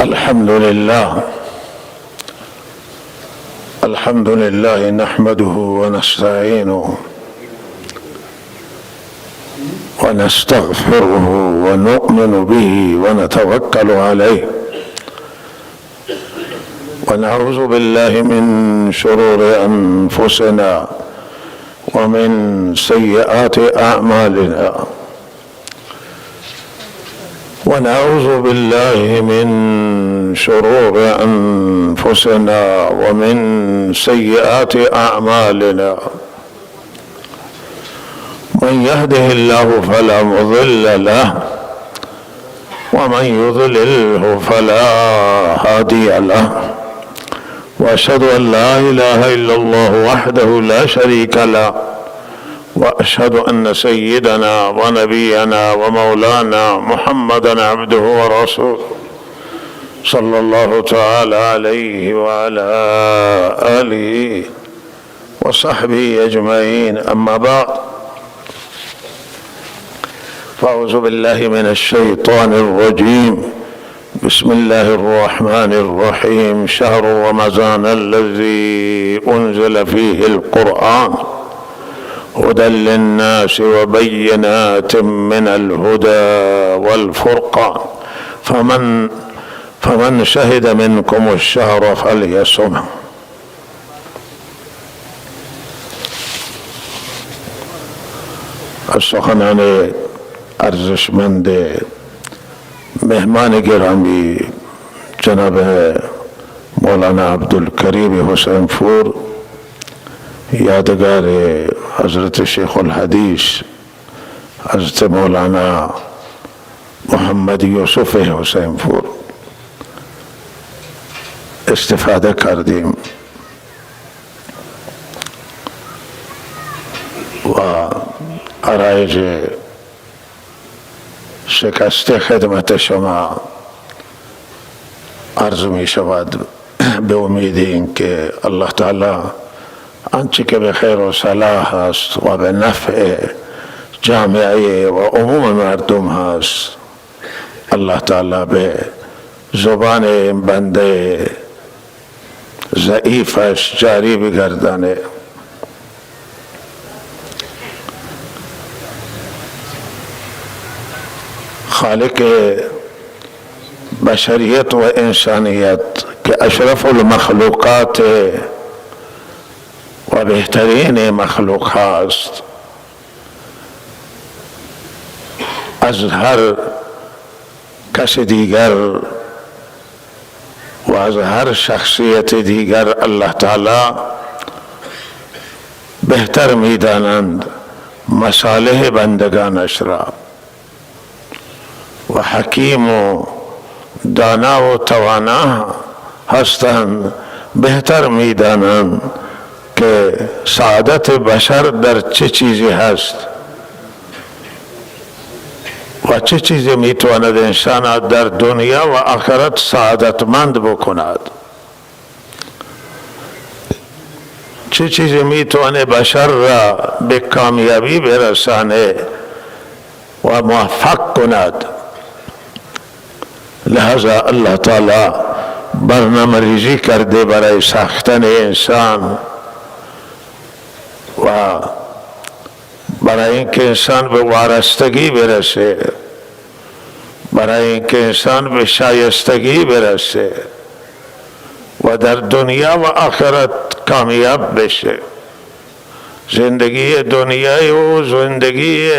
الحمد لله نحمده ونستعينه ونستغفره ونؤمن به ونتوكل عليه، ونعوذ بالله من شرور أنفسنا ومن سيئات أعمالنا، ونعوذ بالله من شرور أنفسنا ومن سيئات أعمالنا. من يهده الله فلا مضل له ومن يضلله فلا هادي له، وأشهد أن لا إله إلا الله وحده لا شريك له، وأشهد أن سيدنا ونبينا ومولانا محمدا عبده ورسوله صلى الله تعالى عليه وعلى آله وصحبه أجمعين. أما بعد، فأعوذ بالله من الشيطان الرجيم. بسم الله الرحمن الرحيم. شهر رمضان الذي أنزل فيه القرآن هدى للناس وبينات من الهدى والفرقان، فمن شهد منكم الشهر فليصمه. از سخنان ارزشمند مهمان گرامی جناب مولانا عبدالکریم حسین پور، یادگار حضرت شیخ الحدیث حضرت مولانا محمد یوسف حسین پور استفاده کردیم و عرایض شکسته خدمت شما عرض می شود، به امید این که الله تعالی آنچه که به خیر و صلاح است و به نفع جامعه و عموم مردم هست، الله تعالی به زبان این بنده ضعیفش جاری بگردانه. خالق بشریت و انسانیت که اشرف المخلوقات و بهترین مخلوق هست، از هر کس دیگر و از هر شخصیت دیگر الله تعالی بهتر می‌دانند مصالح بندگانش را، و حکیم و دانا و توانا هستند، بهتر می‌دانند که سعادت بشر در چه چیزی هست و چه چیزی میتواند انسان در دنیا و آخرت سعادتمند بکند، چه چیزی میتواند بشر را به کامیابی برسانه و موفق کند. لہذا اللہ تعالی برنامه ریزی کرده برای ساختن انسان و برای اینکه انسان به وارستگی برسه، برای اینکه انسان به شایستگی برسه و در دنیا و آخرت کامیاب بشه. زندگی دنیای و زندگی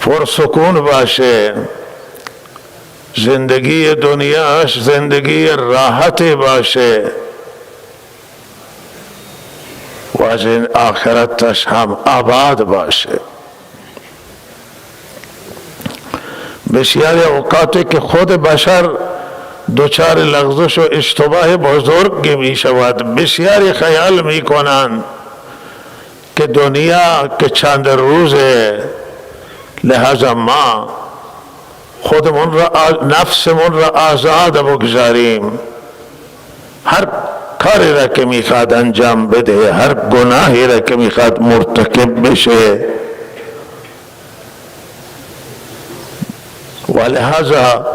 پرسکون باشه، زندگی دنیاش زندگی راحت باشه و از این آخرتش هم آباد باشه. بسیاری اوقاتی که خود بشر دوچار لغزش و اشتباه بزرگ می شود، بسیاری خیال می کنند که دنیا که چند روزه، لہذا ما خودمون را نفسمون را آزاد بگذاریم، هر کاری را که میخواد انجام بده، هر گناهی را که میخواد مرتکب بشه ولهذا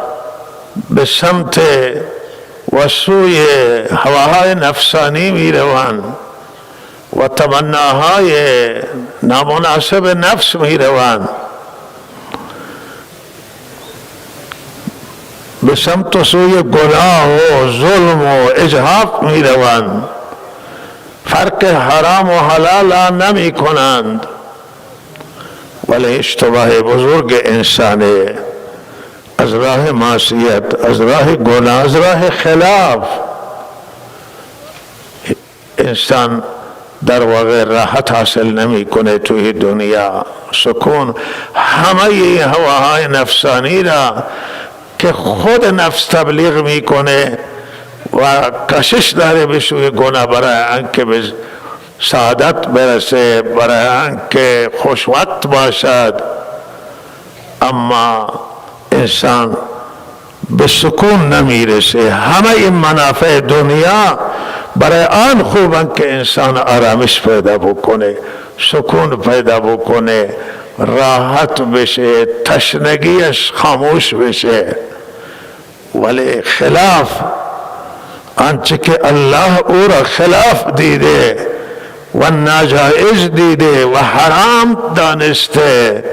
به سمت و سوی هواهای نفسانی می روند و تمناهای نامناسب نفس می روند، به سمت و سوی گناه و ظلم و اجحاف می روند، فرق حرام و حلال نمی کنند. ولی اشتباه بزرگ انسانی از راه معصیت، از راه گناه، از راه خلاف انسان در واقع راحت حاصل نمی کنه توی دنیا، سکون. همه این هواهای نفسانی را که خود نفس تبلیغ میکنه و کشش داره به سوی گناه برای آنکه به سعادت برسه، برای آنکه خوشوقت باشد، اما انسان به سکون نمیرسه. همه این منافع دنیا برای آن خوبن که انسان آرامش پیدا بکنه، سکون پیدا بکنه، راحت بشه، تشنگیش خاموش بشه. ولی خلاف آنچه که الله او را خلاف دیده و ناجائز دیده و حرام دانسته،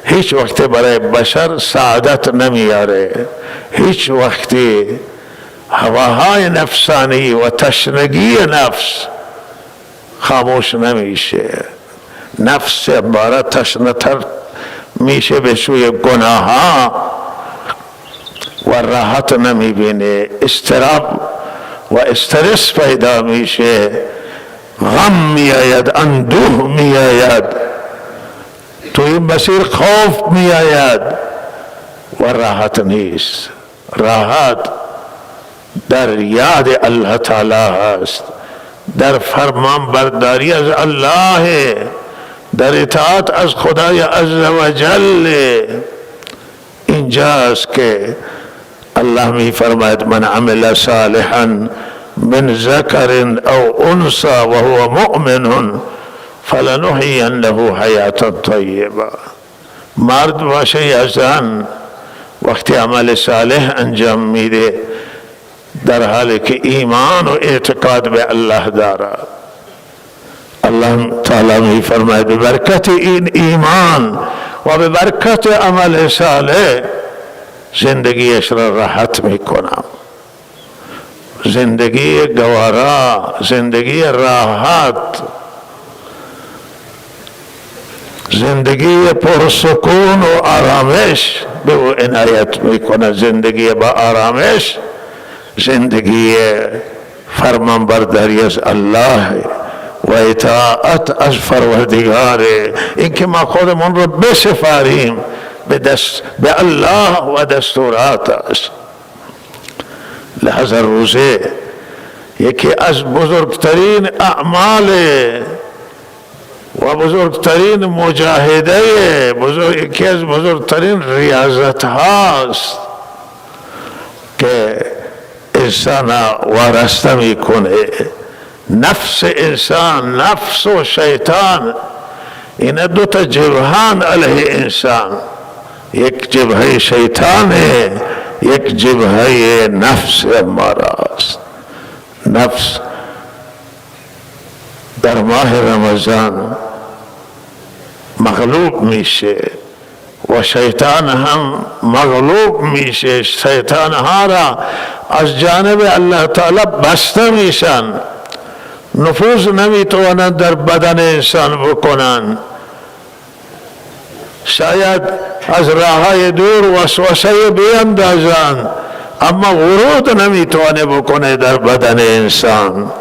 هیچ وقت برای بشر سعادت نمیاره. هیچ وقتی هواهای نفسانی و تشنگی نفس خاموش نمیشه. نفس باره تشنه‌تر میشه به سوی گناه ها و راحت نمیبینه، اضطراب و استرس پیدا میشه، غم میآید، اندوه میآید، تو این مسیر خوف میآید و راحت نیست. راحت در یاد الله تعالی هست، در فرمان برداری از الله، در اطاعت از خدای عزوجل. اینجاست که الله می فرماید من عمل صالحا من ذکر او انثى وهو مؤمن فلنحینه حیاتا طیبه. مرد باشه یا زن، وقتی عمل صالح انجام میده در حالی که ایمان و اعتقاد به الله دارد، الله تعالی می فرماید به برکت این ایمان و به برکت عمل صالح زندگیش را راحت میکنم، زندگی گوارا، زندگی راحت، زندگی پرسکون و آرامش به او عنایت میکنه. زندگی با آرامش زندگی فرمانبرداری از الله و اطاعت از پروردگار، اینکه ما خودمون رو بسپاریم به الله و دستوراتش. لحظه روزه یکی از بزرگترین اعمال و بزرگترین مجاهده، یکی از بزرگترین ریاضت هاست که انسان وارسته میکنه. نفس انسان، نفس و شیطان، این دو تا جبهان علیه انسان، یک جبهه شیطانه، یک جبهه نفس اماراست. نفس در ماه رمضان مغلوب میشه و شیطان هم مغلوب میشه. شیطان ها را از جانب الله تعالی بسته میشن، نفوذ نمیتوانند در بدن انسان بکنند. شاید از راههای دور وسوسه بیندازند، اما ورود نمیتوانه بکنه در بدن انسان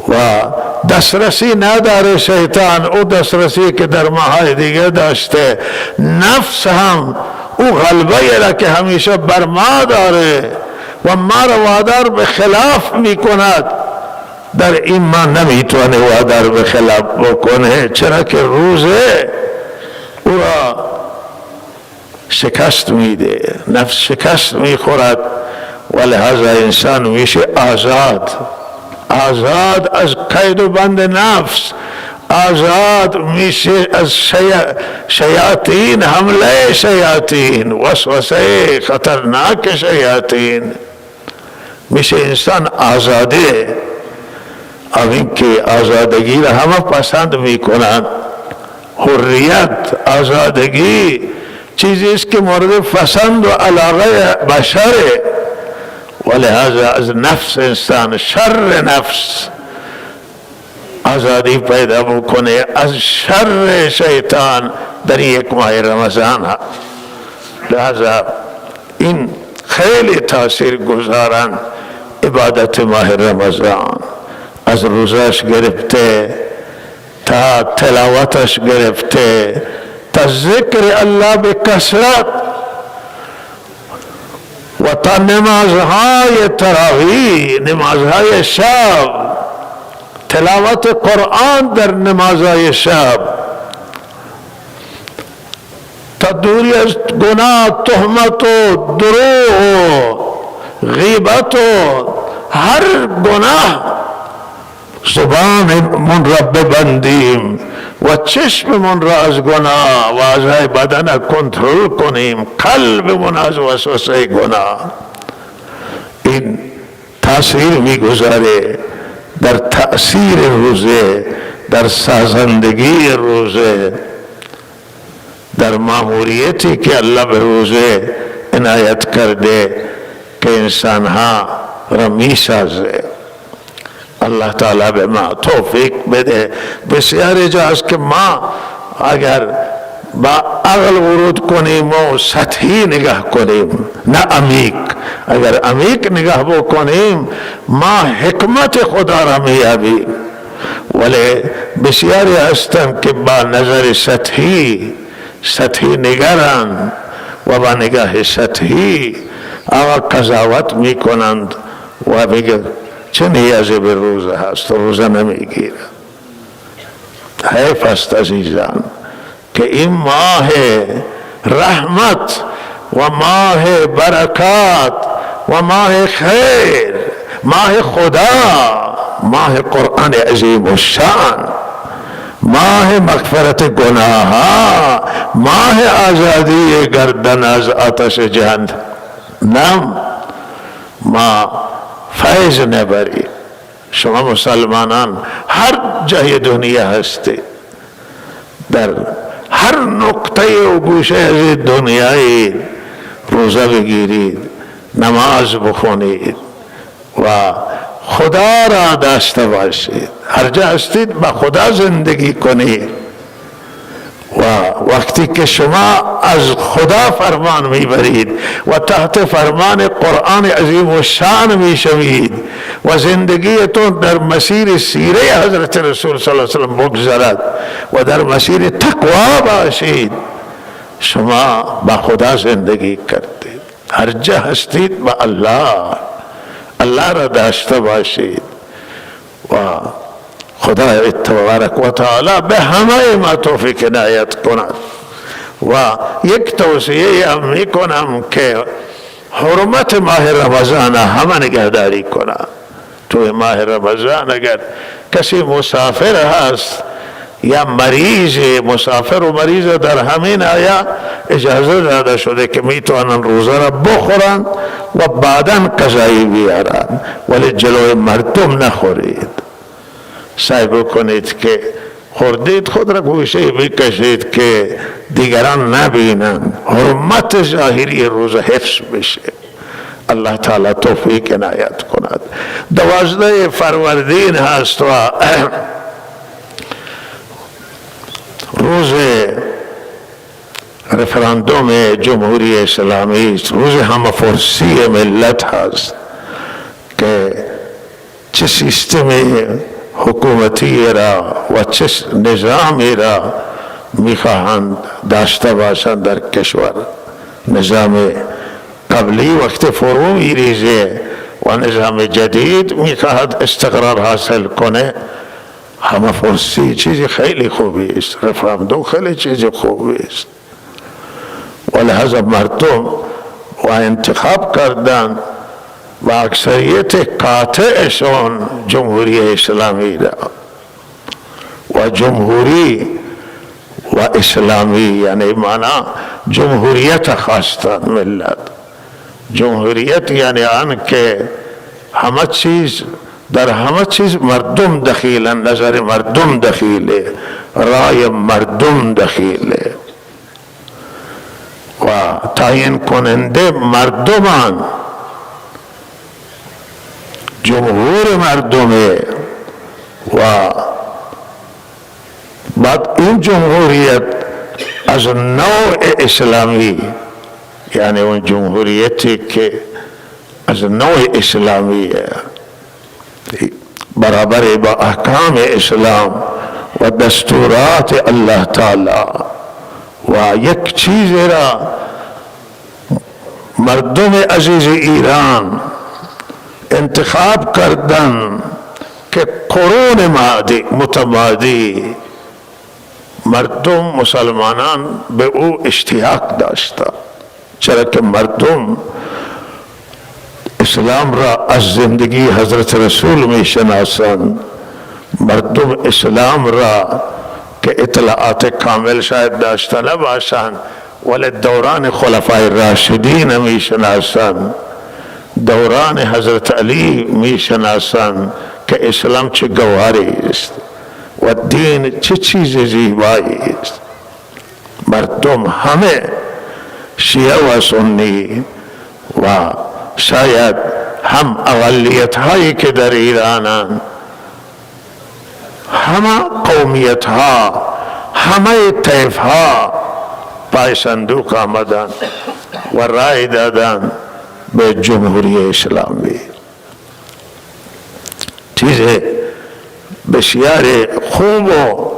و دسترسی نداره شیطان. او دسترسی که در ماهای دیگه داشته. نفس هم او غلبه را که همیشه بر ما داره و ما را وادار به خلاف میکند، در این ما نمیتونه وادار به خلاف بکنه، چرا که روزه او را شکست میده، نفس شکست میخورد و لحاظا انسان میشه آزاد، آزاد از قید و بند نفس، آزاد میشه از شیاطین، حمله شیاطین، وسوسه خطرناک شیاطین، میشه انسان آزاده. اب این که آزادگی را همه پسند میکنند، حریت، آزادگی چیزی است که مورد پسند و علاقه بشره، ولهذا از نفس انسان، شر نفس آزادی پیدا بکنه، از شر شیطان در یک ماه رمضان ها. لہذا این خیلی تاثیر گذارن عبادت ماه رمضان، از روزش گرفته تا تلاوتش گرفته تا ذکر الله به کثرت و تا نمازهای تراویح، نمازهای شب، تلاوت قرآن در نمازهای شب، تا دوری از گناه، تهمت و دروغ و غیبت و هر گناه زبان من را ببندیم و چشم من را از گناه و اعضای بدن کنترل کنیم، قلب من از وسوسه گناه. این تاثیر میگذاره در تأثیر روزه، در سازندگی روزه، در مأموریتی که الله به روزه عنایت کرده که انسان ها را می سازه. الله تعالی به ما توفیق بده. بسیاری جا است که ما اگر با عقل ورود کنیم و سطحی نگاه کنیم، نه عمیق، اگر عمیق نگاه بکنیم ما حکمت خدا را میابیم. ولی بسیاری هستند که با نظر سطحی نگرند و با نگاه سطحی آقا قضاوت میکنند و میگه چه نیازی به روزه هست، روزه نمیگیره. حیف است عزیزان که این ماه رحمت و ماه برکات و ماه خیر، ماه خدا، ماه قرآن عظیم الشان، ماه مغفرت گناه، ماه آزادی گردن از آتش جهنم، ما فیض نبرید. شما مسلمانان هر جای دنیا هستید، در هر نقطه و گوشه از دنیای روزه بگیرید، نماز بخونید و خدا را داشته باشید. هر جا هستید با خدا زندگی کنید و وقتی که شما از خدا فرمان میبرید و تحت فرمان قرآن عظیم و شان میشوید و زندگیتون در مسیر سیره حضرت رسول صلی الله علیه وسلم بگذرد و در مسیر تقوا باشید، شما با خدا زندگی کردید. هر جا هستید با الله را داشته باشید و خدا تبارک و تعالی به همه ما توفیق عنایت کند. و یک توصیه هم میکنم که حرمت ماه رمضان همه نگهداری کنند. توی ماه رمضان اگر کسی مسافر هست یا مریض، مسافر و مریض در همین آیه اجازه داده شده که میتوانند روزه را بخورند و بعداً قضایی بیارند، ولی جلوی مردم نخورید. سعی بکنید که خوردید خود را گوشه بکشید که دیگران نبینند، حرمت ظاهری روزه حفظ بشه. الله تعالی توفیق عنایت کند. 12 فروردین هست و روز رفراندوم جمهوری اسلامی است، روز همه‌پرسی ملت هست که چه سیستم حکومتی را و چه نظامی را میخواهند داشته باشند در کشور. نظام قبلی وقت فرو میریزه و نظام جدید میخواهد استقرار حاصل کنه. همه‌پرسی چیزی خیلی خوبی است، رفراندوم خیلی چیزی خوبی است، ولهذا مردم و انتخاب کردند و اکثریت قاطعشون جمهوری اسلامی را و و جمهوری و اسلامی، یعنی معنی جمهوریت خواستند ملت. جمهوریت یعنی آن که همه چیز در همه چیز مردم دخیلن، نظر مردم دخیله، رای مردم دخیله و تعیین کننده مردمان، جمهور مردمه. و بعد این جمهوریت از نوع اسلامی، یعنی اون جمهوریتی که از نوع اسلامیه، برابر با احکام اسلام و دستورات الله تعالی، و یک چیز را مردم عزیز ایران انتخاب کردن که قرون متمادی مردم مسلمانان به او اشتیاق داشتند، چرا که مردم اسلام را از زندگی حضرت رسول می شناسند. مردم اسلام را که اطلاعات کامل شاید داشته نباشند ولی دوران خلفای راشدین می شناسند، دوران حضرت علی می شناسند که اسلام چه گوهری است و دین چه چیز زیبایی است. مردم همه شیعه و سنی و شاید هم اقلیت هایی که در ایرانند، همه قومیت ها، همه طیف ها پای صندوق آمدن و رای دادن به جمهوری اسلامی. چیز بسیار خوب و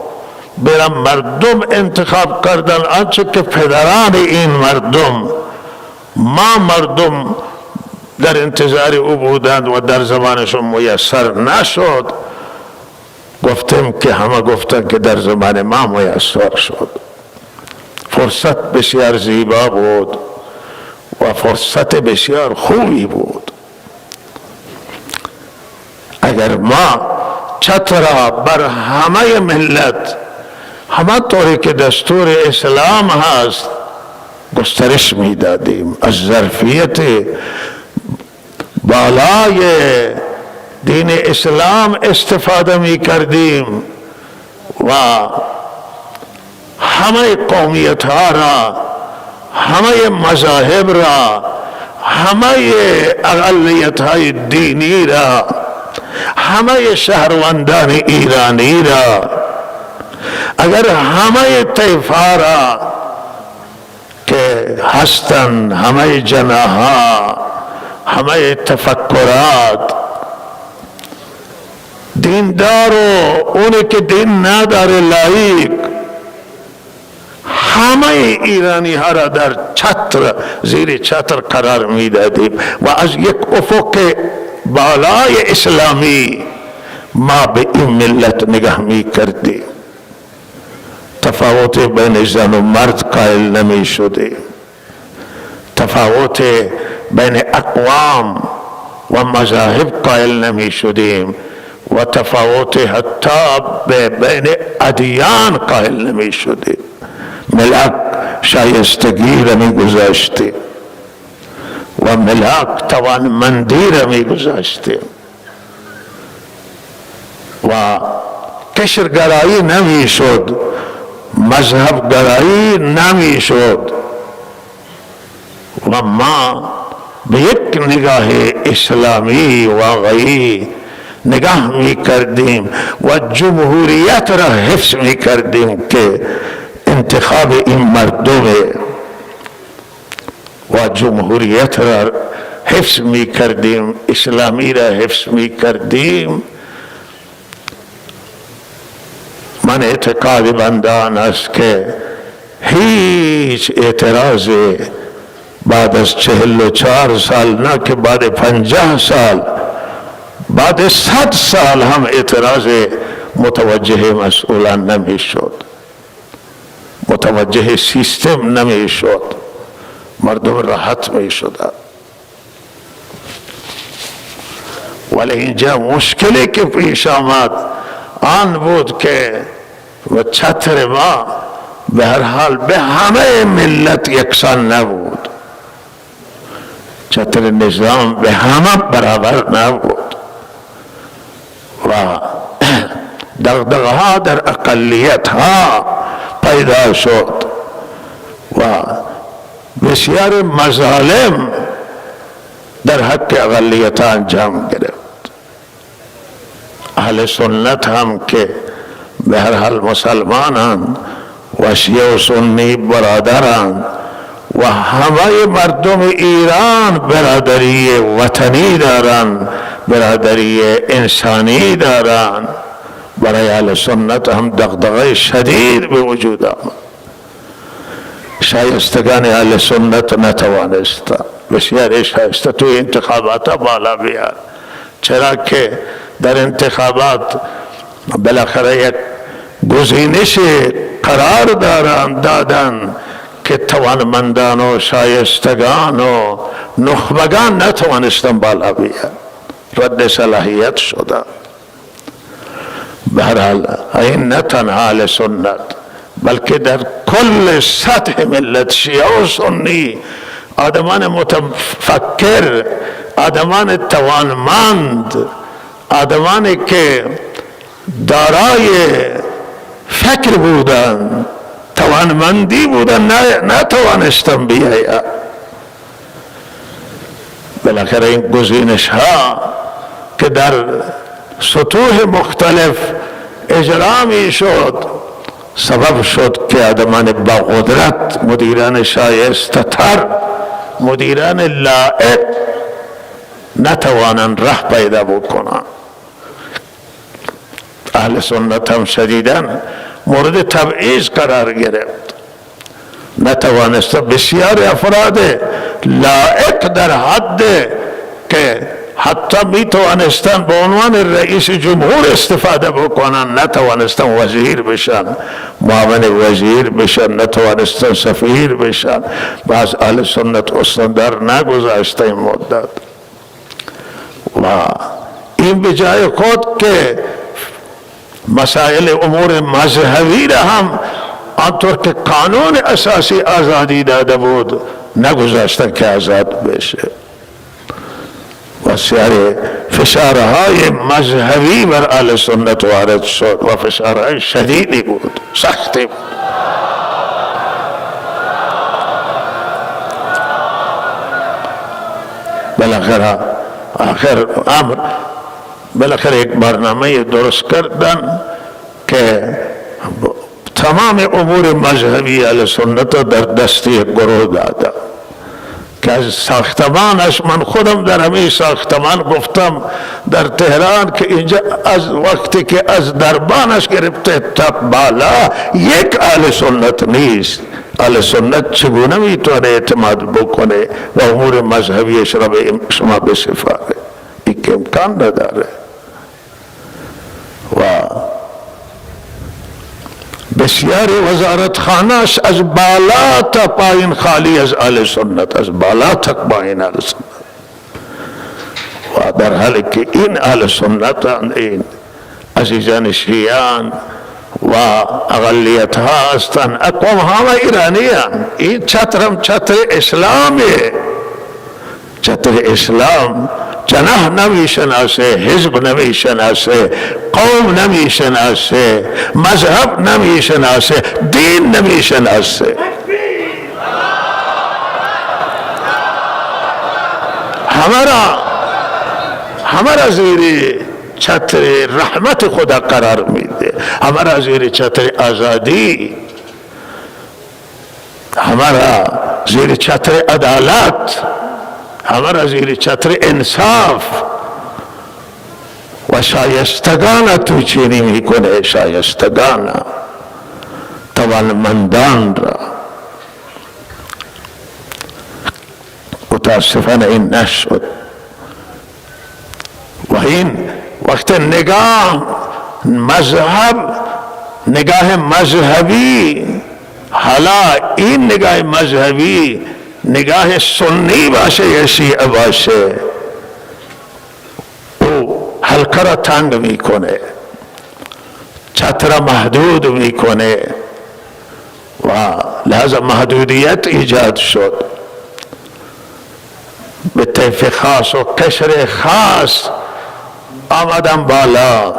برم مردم انتخاب کردن، آنچه که پدران این مردم، ما مردم در انتظار او بودند و در زمانشون میسر نشد. گفتم که همه گفتند که در زمان ما میسر شد. فرصت بسیار زیبا بود و فرصت بسیار خوبی بود. اگر ما چترا بر همه ملت، همه طوری که دستور اسلام هست گسترش می دادیم، از ظرفیت بالای دین اسلام استفاده می کردیم و همه قومیت ها را، همه مذاهب را، همه اقلیت های دینی را، همه شهروندان ایرانی را، اگر همه طیفا را که هستند، همه جناها، همه تفکرات، دیندار و اونی که دین نداره لایق، همه ایرانی ها را در چتر، زیر چتر قرار می دادیم و از یک افق بالای اسلامی ما به این ملت نگاه می کردیم. تفاوت بین زن و مرد قائل نمی شدیم، تفاوت بین اقوام و مذاهب قائل نمی شدیم و تفاوت حتی بین ادیان قائل نمی شدیم. ملک شایستگی را می گذاشتیم و ملک توانمندی را می گذاشتیم و کشرگرایی نمی شد، مذهب گرایی نمی شد و ما به یک نگاه اسلامی واقعی نگاه می کردیم و جمهوریت را حفظ می کردیم که انتخاب این مردمه و جمهوریت را حفظ می کردیم، اسلامی را حفظ می کردیم. من اعتقاد بندان است که هیچ اعتراض بعد از 44 سال، نه که بعد 50 سال، بعد 100 سال هم اعتراض متوجه مسئولان نمی شد، متوجه سیستم نمی شد، مردم راحت می شدند. ولی اینجا مشکلی که پیش آمد آن بود که و چتر ما به هر حال به همه ملت یکسان نبود، چتر نظام به همه برابر نبود و دغدغه ها در اقلیت ها پیدا شد و بسیار مظالم در حق اقلیت ها انجام گرفت. اهل سنت هم که به هر حال مسلمانان و شیعه و سنی برادران و همه مردم ایران برادری وطنی دارن، برادری انسانی دارن، برای اهل سنت هم دغدغه شدید به وجود آمد. شایستگان اهل سنت نتوانست بسیار شایسته تو انتخابات بالا بیار، چرا که در انتخابات بالاخره یک گزینش قرار دادن که توانمندان و شایستگان و نخبگان نتوانستن بالا بیار، رد صلاحیت شده. بهرحال این نه تنها اهل سنت بلکه در کل سطح ملت شیعه و سنی آدمان متفکر، آدمان توانمند، آدمانی که دارای فکر بودن، توانمندی بودن، نتوانستن بیاید. بالاخره این گزینش ها که در سطوح مختلف اجرا می شد سبب شد که آدمان با قدرت، مدیران شایسته تر، مدیران لایق نتوانند راه پیدا بکنند. اهل سنت هم شدیداً مورد تبعیض قرار گرفت، نتوانست بسیار افراد لایق در حد که حتی می توانستن به عنوان رئیس جمهور استفاده بکنن، نتوانستن وزیر بشن، معاون وزیر بشن، نتوانستن سفیر بشن. بعض اهل سنت استاندار نگذاشته این مدت و این به جای خود که مسائل امور مذهبی را هم آنطور که قانون اساسی آزادی داده بود نگذاشتن که آزاد بشه. بسیار فشارهای مذهبی بر اهل سنت وارد شد و فشارهای شدیدی بود، سختی بود. بالاخره بالاخره یک برنامه درست کردن که تمام امور مذهبی اهل سنت در دست یک گروه دادن که از ساختمانش، من خودم در همین ساختمان گفتم در تهران که اینجا از وقتی که از دربانش گرفته تا بالا یک اهل سنت نیست. اهل سنت چگونه میتونه اعتماد بکنه و امور مذهبیش را به شما بسپاره؟ این که امکان نداره. و بسیاری وزارتخانه‌اش از بالا تا پایین خالی از اهل سنت، از بالا تا پایین اهل سنت. و در حالی که این اهل سنت، این عزیزان شیعان و اقلیت ها هستند، اقوام ها و ایرانیان، این چترم چتر اسلامیه. چتر اسلام جناح نمیشناسه، حزب نمیشناسه، قوم نمیشناسه، مذهب نمیشناسه، دین نمیشناسه. همه را زیر چتر رحمت خدا قرار میده، همه را زیر چتر آزادی، همه را زیر چتر عدالت، همه را زیر چتر انصاف و شایستگان تو چینی میکنه. شایستگان، توانمندان را. متاسفانه این نشد و این وقت نگاه مذهبی، حالا این نگاه مذهبی نگاه سنی باشه یا شیعه باشه، او حلقه را تنگ میکنه. چتر محدود میکنه و لحاظ محدودیت ایجاد شد. به طیف خاص و قشر خاص آمدن بالا،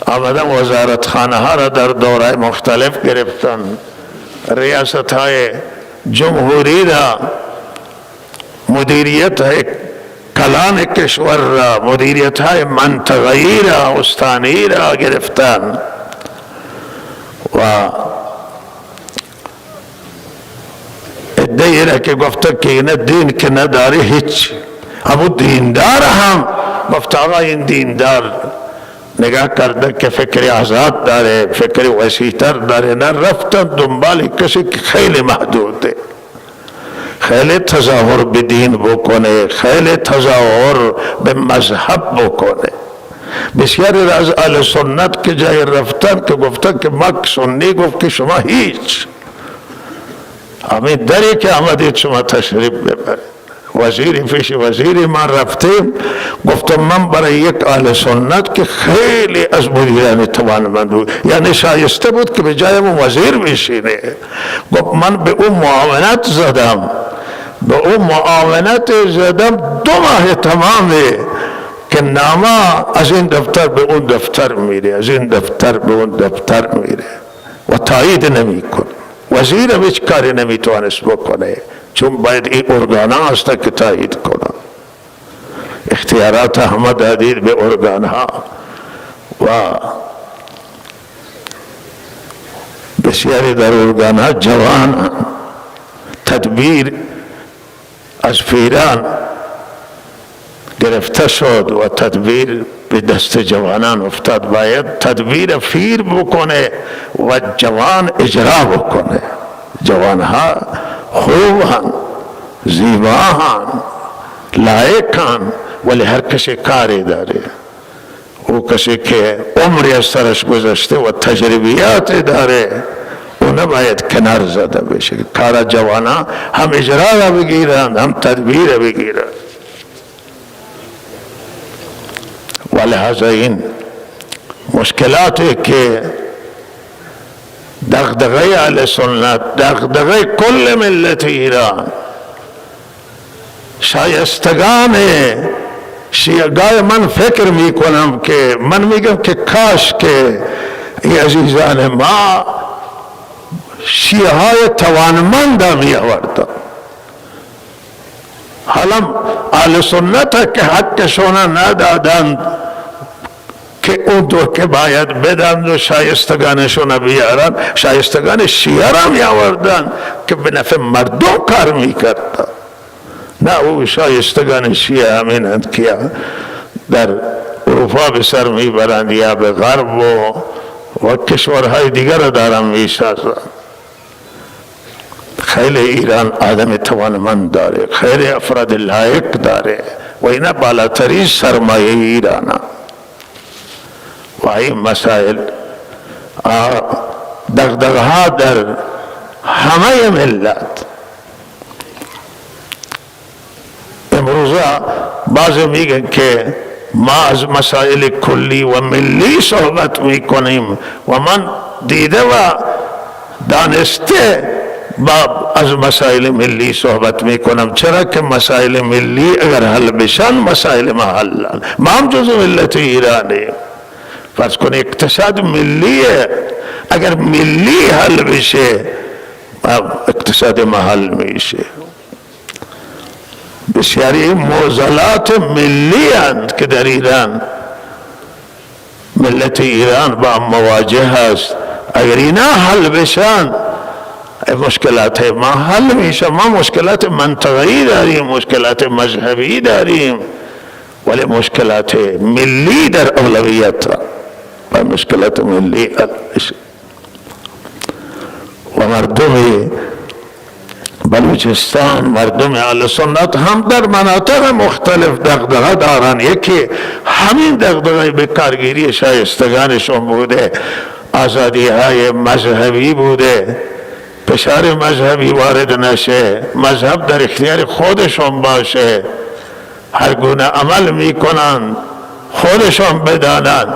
آمدن وزارت خانه ها را در دوره مختلف گرفتن، ریاست های جمهوری را، مدیریت های کلان کشور را، مدیریت های منطقه‌ای را، استانی را گرفتن و ادعی را که گفته که این دین که نداری هیچ. ابو دیندار هم گفت آقا این دیندار نگاه کرده که فکر آزاد داره، فکر وسیع‌تر داره، نه رفتن دنبال کسی که خیلی محدوده، خیلی تظاهر به دین بکنه، خیلی تظاهر به مذهب بکنه. بسیاری از اهل سنت که جای رفتن که گفتن که ما سنی، گفت که شما هیچ، همین دری که آمدید شما تشریف ببرید. وزیری پیش وزیری ما رفتیم، گفتم من برای یک اهل سنت که خیلی از مدیران توانمند بود، یعنی شایسته بود که به جای من وزیر بشینه، گفت من به اون معاونت زدم، به اون معاونت زدم 2 ماه تمامه که نامه از این دفتر به اون دفتر میره، از این دفتر به اون دفتر میره و تایید نمی کنه. وزیر هم هیچ کاری نمیتوانست بکنه، چون باید این ارگان ها هست که تایید کنن. اختیارات همه دادید به ارگان ها و بسیاری در ارگان ها جوان، تدبیر از پیران گرفته شد و تدبیر به دست جوانان افتاد. باید تدبیر پیر بکنه و جوان اجرا بکنه. جوانها خوبن، زیباهن، لایقن، ولی هر کسی کاری داره. او کسی که عمری از سرش گذشته و تجربیات داره او نباید کنار زده بشه. کار جوانا هم اجرا را بگیرند هم تدبیر بگیرند. و لحاظ این مشکلاتی که دغدغه اهل سنت، دغدغه کل ملت ایران، شایستگان شیعگاه، من فکر میکنم که من میگم که کاش که ای عزیزان ما شیعه های توانمند می آوردن. حالا اهل سنت که حقشون ندادند که اون دو که باید بدن و شایستگانشون بیارن، شایستگان شیعه را می آوردن که به نفع مردم کار میکردن. نه او شایستگان شیعه همینند که در اروپا به سر میبرند یا به غرب و کشورهای دیگر را دارن میسازند. خیلی ایران آدم توانمند داره، خیلی افراد لایق داره و اینا بالاترین سرمایه ایران و این مسائل دغدغه ها در همه ملت. امروزه بعضی میگن که ما از مسائل کلی و ملی صحبت میکنیم و من دیده و دانسته از مسائل ملی صحبت میکنم. چرا که مسائل ملی اگر حل بشن مسائل محلن. ما هم جزو ملت ایرانیم. فرض کن اقتصاد ملیه، اگر ملی حل بشه اقتصاد محل میشه. بسیاری معضلات ملی هست که در ایران ملت ایران با مواجه هست. اگر اینا حل بشن مشکلات ما حل میشه. ما مشکلات منطقه‌ای داریم، مشکلات مذهبی داریم، ولی مشکلات ملی در اولویت و مشکلات ملی حل میشه. و مردم بلوچستان، مردم اهل سنت هم در مناطق مختلف دغدغه دارن. یکی همین دغدغه به کارگیری شایستگانشون بوده، آزادی های مذهبی بوده، فشار مذهبی وارد نشه، مذهب در اختیار خودشون باشه، هر گونه عمل میکنن خودشون بدانن.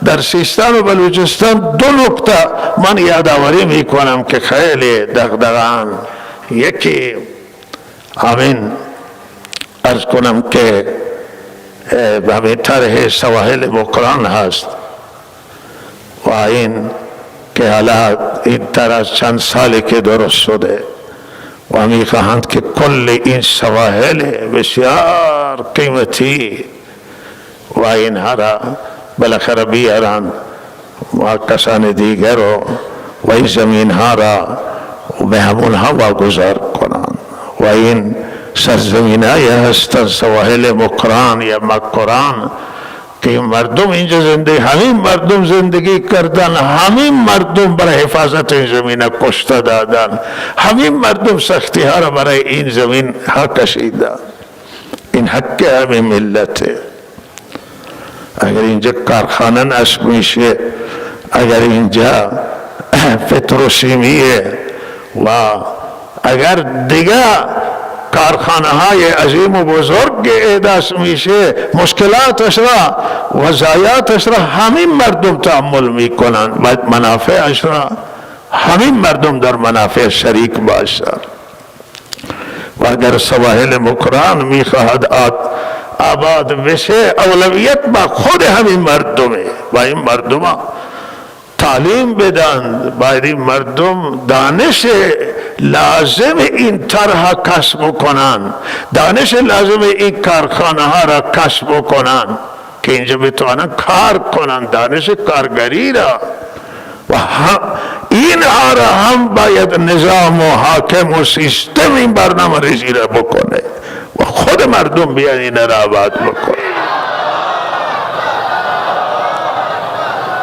در سیستان و بلوچستان دو نکته من یادآوری میکنم که خیلی دغدغه‌اند. یکی همین عرض کنم که همین طرح سواحل مکران هست و این که حالا این طرح چند سالی که درست شده و میخواهند که کل این سواحل بسیار قیمتی و اینها را بالاخره بیارند و کسان دیگر و این زمین ها را به همونها واگذار کنند و این سرزمین های هستند سواحل مکران یا مکران که مردم اینجا همین مردم زندگی کردن، همین مردم برای حفاظت این زمین کشته دادن، همین مردم سختی ها را برای این زمین ها کشیدن. این حق همین ملته. اگر اینجا کارخانه نصب میشه، اگر اینجا پتروشیمیه و اگر دیگه کارخانه های عظیم و بزرگ احداث میشه، مشکلاتش را و ضایعاتش را همین مردم تحمل میکنن و منافعش را همین مردم در منافع شریک باشند. و اگر سواحل مکران میخواهد آباد بشه، اولویت با خود همین مردمه و این مردم تعلیم بدن، باید این مردم دانش لازم این طرح کسب کنن، دانش لازم این کارخانه ها را کسب کنن که اینجا بتوانن کار کنن، دانش کارگری را و این ها را هم باید نظام و حاکم و سیستم این برنامه ریزی را بکنه و خود مردم بیان این را آباد بکنه.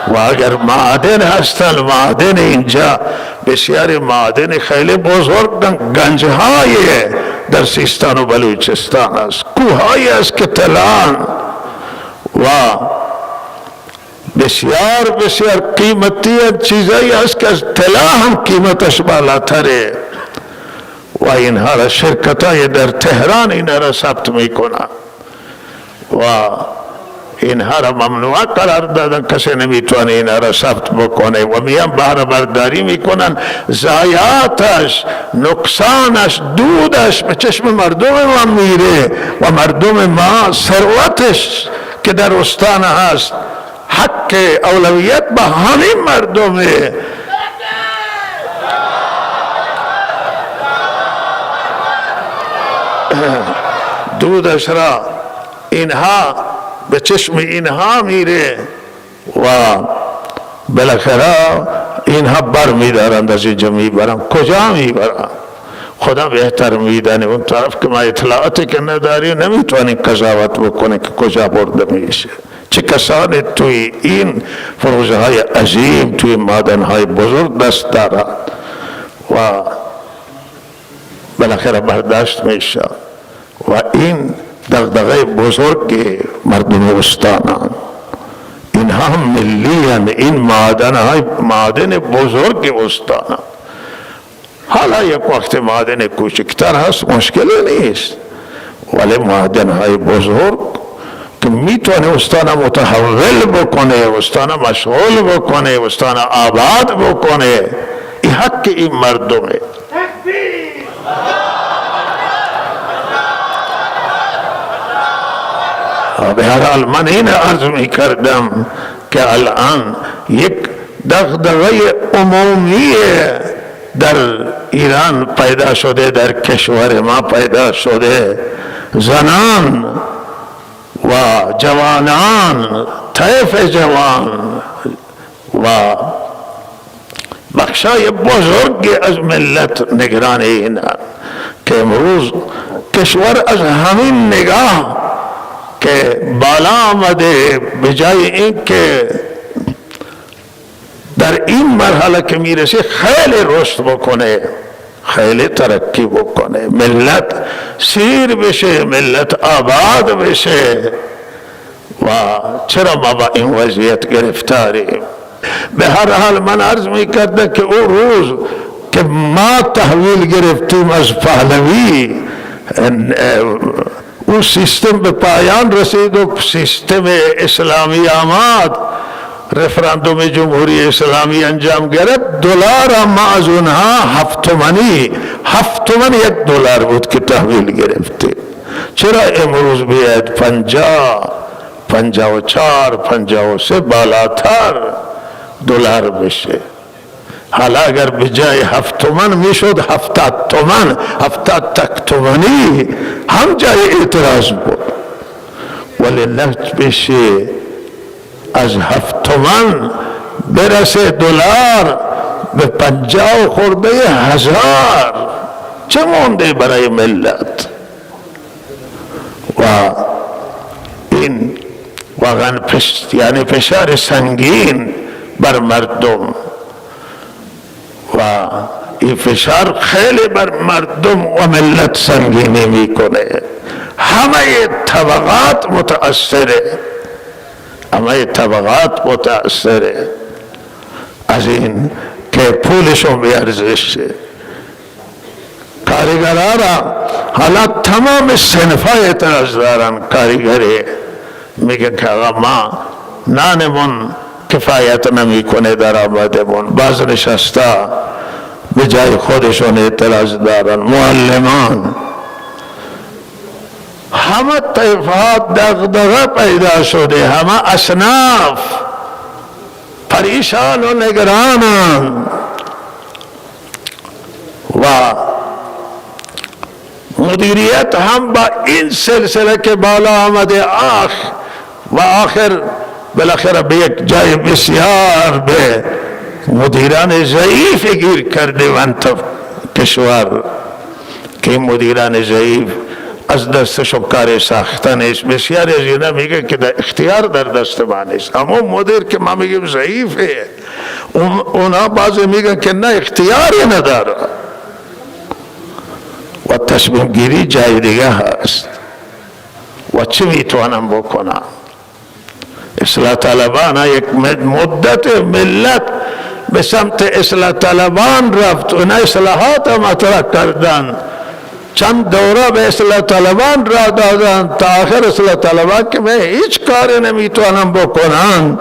و اگر معادن هستن، معادن اینجا بسیاری معادن خیلی بزرگ گنجهای در سیستان و بلوچستان است، کوههایی است که طلان و بسیار بسیار قیمتی چیزایی است که از طلا هم قیمتش بالاتره و اینها را شرکت‌های در تهران اینها را ثبت میکنند و اینها را ممنوع قرار دادن، کسی نمیتونه اینها را ثبت بکنه و میان بهره برداری میکنن، ضایعاتش، نقصانش، دودش به چشم مردم ما میره و مردم ما ثروتش که در استان هست حق اولویت به همین مردمه. دودش را اینها به چشم اینها میره و بالاخره اینها بر میدارند، از اینجا میبرند. کجا میبرند؟ خدا بهتر میدانه. اون طرف که ما اطلاعاتی که نداری نمیتونی قضاوت بکنه که کجا برده میشه. چه کسانی توی این فروزه های عظیم، توی معدن های بزرگ دست دارند و بالاخره برداشت میشه و این دغدغه بزرگ مردم استانان. اینها هم ملیان، این معادن بزرگ استانان. حالا یک وقت معادن کوچکتر هست، مشکلی نیست، ولی معادن های بزرگ که میتونه استان متحول بکنه، استان مشغول بکنه، استان آباد بکنه، این حق این مردمه. به هر حال من این عرض می کردم که الان یک دغدغه عمومی در ایران پیدا شده، در کشور ما پیدا شده. زنان و جوانان، طیف جوان و بخشای بزرگ از ملت نگران اینند که امروز کشور از همین نگاه که بالا آمده، به جای این که در این مرحله که میرسه خیلی رشد بکنه، خیلی ترقی بکنه، ملت سیر بشه، ملت آباد بشه. و چرا ما با این وضعیت گرفتاریم؟ به هر حال من عرض میکردم که اون روز که ما تحویل گرفتیم از پهلوی، اون سیستم به پایان رسید و سیستم اسلامی آمد رفراندوم جمهوری اسلامی انجام گرفت، دلار اما از اونها 7 تومانی، 7 تومن $1 بود که تحویل گرفته. چرا امروز بیاید 50 54 53 بالاتر دلار بشه؟ حالا اگر به جای 7 تومن میشد 70 تومن، 70 تک تومانی، هم جای اعتراض بود. ولی لفت بشه از 7 تومن برسه دلار به 50 خورده هزار، چه مونده برای ملت؟ و این واقعا یعنی فشار سنگین بر مردم، و این فشار خیلی بر مردم و ملت سنگینی میکنه. همه طبقات متأثره، همه طبقات متأثره از این که پولشون بی ارزشه. کارگرها را حالا تمام صنفای اعتراض دارن. کارگری میگه که آقا ما نانمون کفایت نمی کنه در آمدمون، باز نشسته به جای خودشون اعتراض دارن. معلمان، همه طیفات دغدغه پیدا شده، همه اصناف پریشان و نگرانن، و مدیریت هم با این سلسله که بالا آمده و آخر بالاخره به یک جای بسیار به مدیران ضعیف گیر کرده و کشور، که این مدیران ضعیف از دستشون کار ساختنش. بسیار از اینا میگه که اختیار در دست ما نیست، اما مدیر که ما میگیم ضعیفه، اونا بعضی میگن که نه اختیاری نداره. و تصمیم گیری جای دیگه هست. و چه میتوانم بکنم؟ اصلاح طلبان یک مدت ملت به سمت اصلاح طلبان رفت، اونا اصلاحات مطرح کردن، چند دوره به اصلاح طلبان را دادن، تا آخر اصلاح طلبان که من هیچ کاری نمیتوانم بکنم،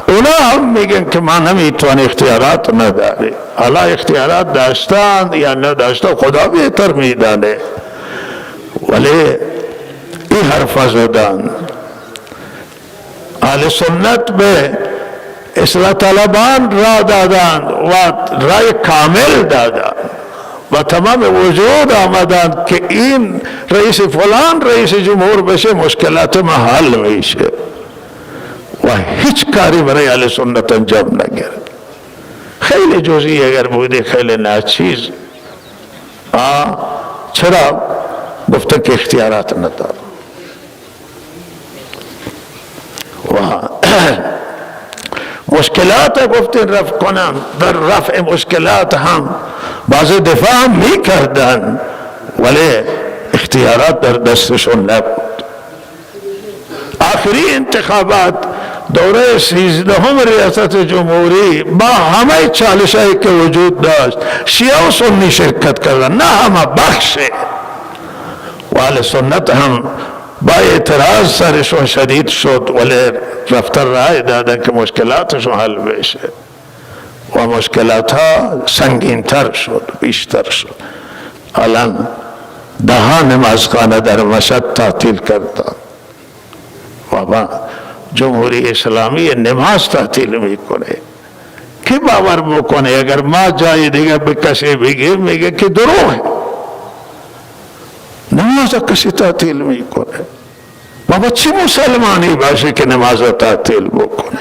اونا هم میگن که ما نمیتوان، اختیارات نداری. حالا اختیارات داشتن یا نداشتن خدا بهتر میدانه، ولی این حرف زدن. اهل سنت به اصلاح طلبان را دادن و رای کامل دادن و تمام وجود آمدن که این رئیس فلان رئیس جمهور بشه مشکلات ما حل میشه، و هیچ کاری برای اهل سنت انجام نگرد. خیلی جزئی اگر بوده، خیلی ناچیز، چرا؟ گفته که اختیارات ندارم. و مشکلات گفتن رفع کنن، در رفع مشکلات هم بعض دفاع هم می کردن، ولی اختیارات در دستشون نبود. آخری انتخابات دوره 13 ریاست جمهوری با همه چالشایی که وجود داشت، شیعه و سنی شرکت کردن، نه همه بخشه، و اهل سنت هم با اعتراض سرشون شدید شد، ولی رفتن رای دادن که مشکلاتشون حل بشه، و مشکلات ها سنگین تر شد، بیشتر شد. الان 10 نمازخانه در مشهد تعطیل کردن، و با جمهوری اسلامی نماز تعطیل میکنه. کی باور بکنه؟ اگر ما جای دیگه به کسی بگیم میگه که دروغه، نماز کسی تعطیل میکنه. بابا چه مسلمانی باشه که نماز تعطیل بکنه؟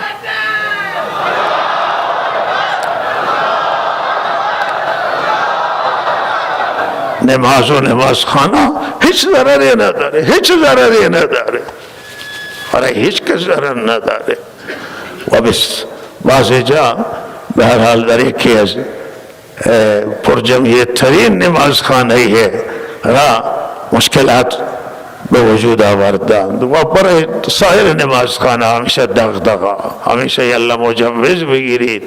نماز و نمازخانه هیچ ضرری نداره، هیچ ضرری نداره، برای هیچ کس ضرر نداره. و بس بعضی جا به هر حال در یکی از پرجمعیت ترین نمازخانه را مشکلات به وجود آوردند، و برای سایر نمازخانه همیشه دغدغه، همیشه یلا مجوز بگیرید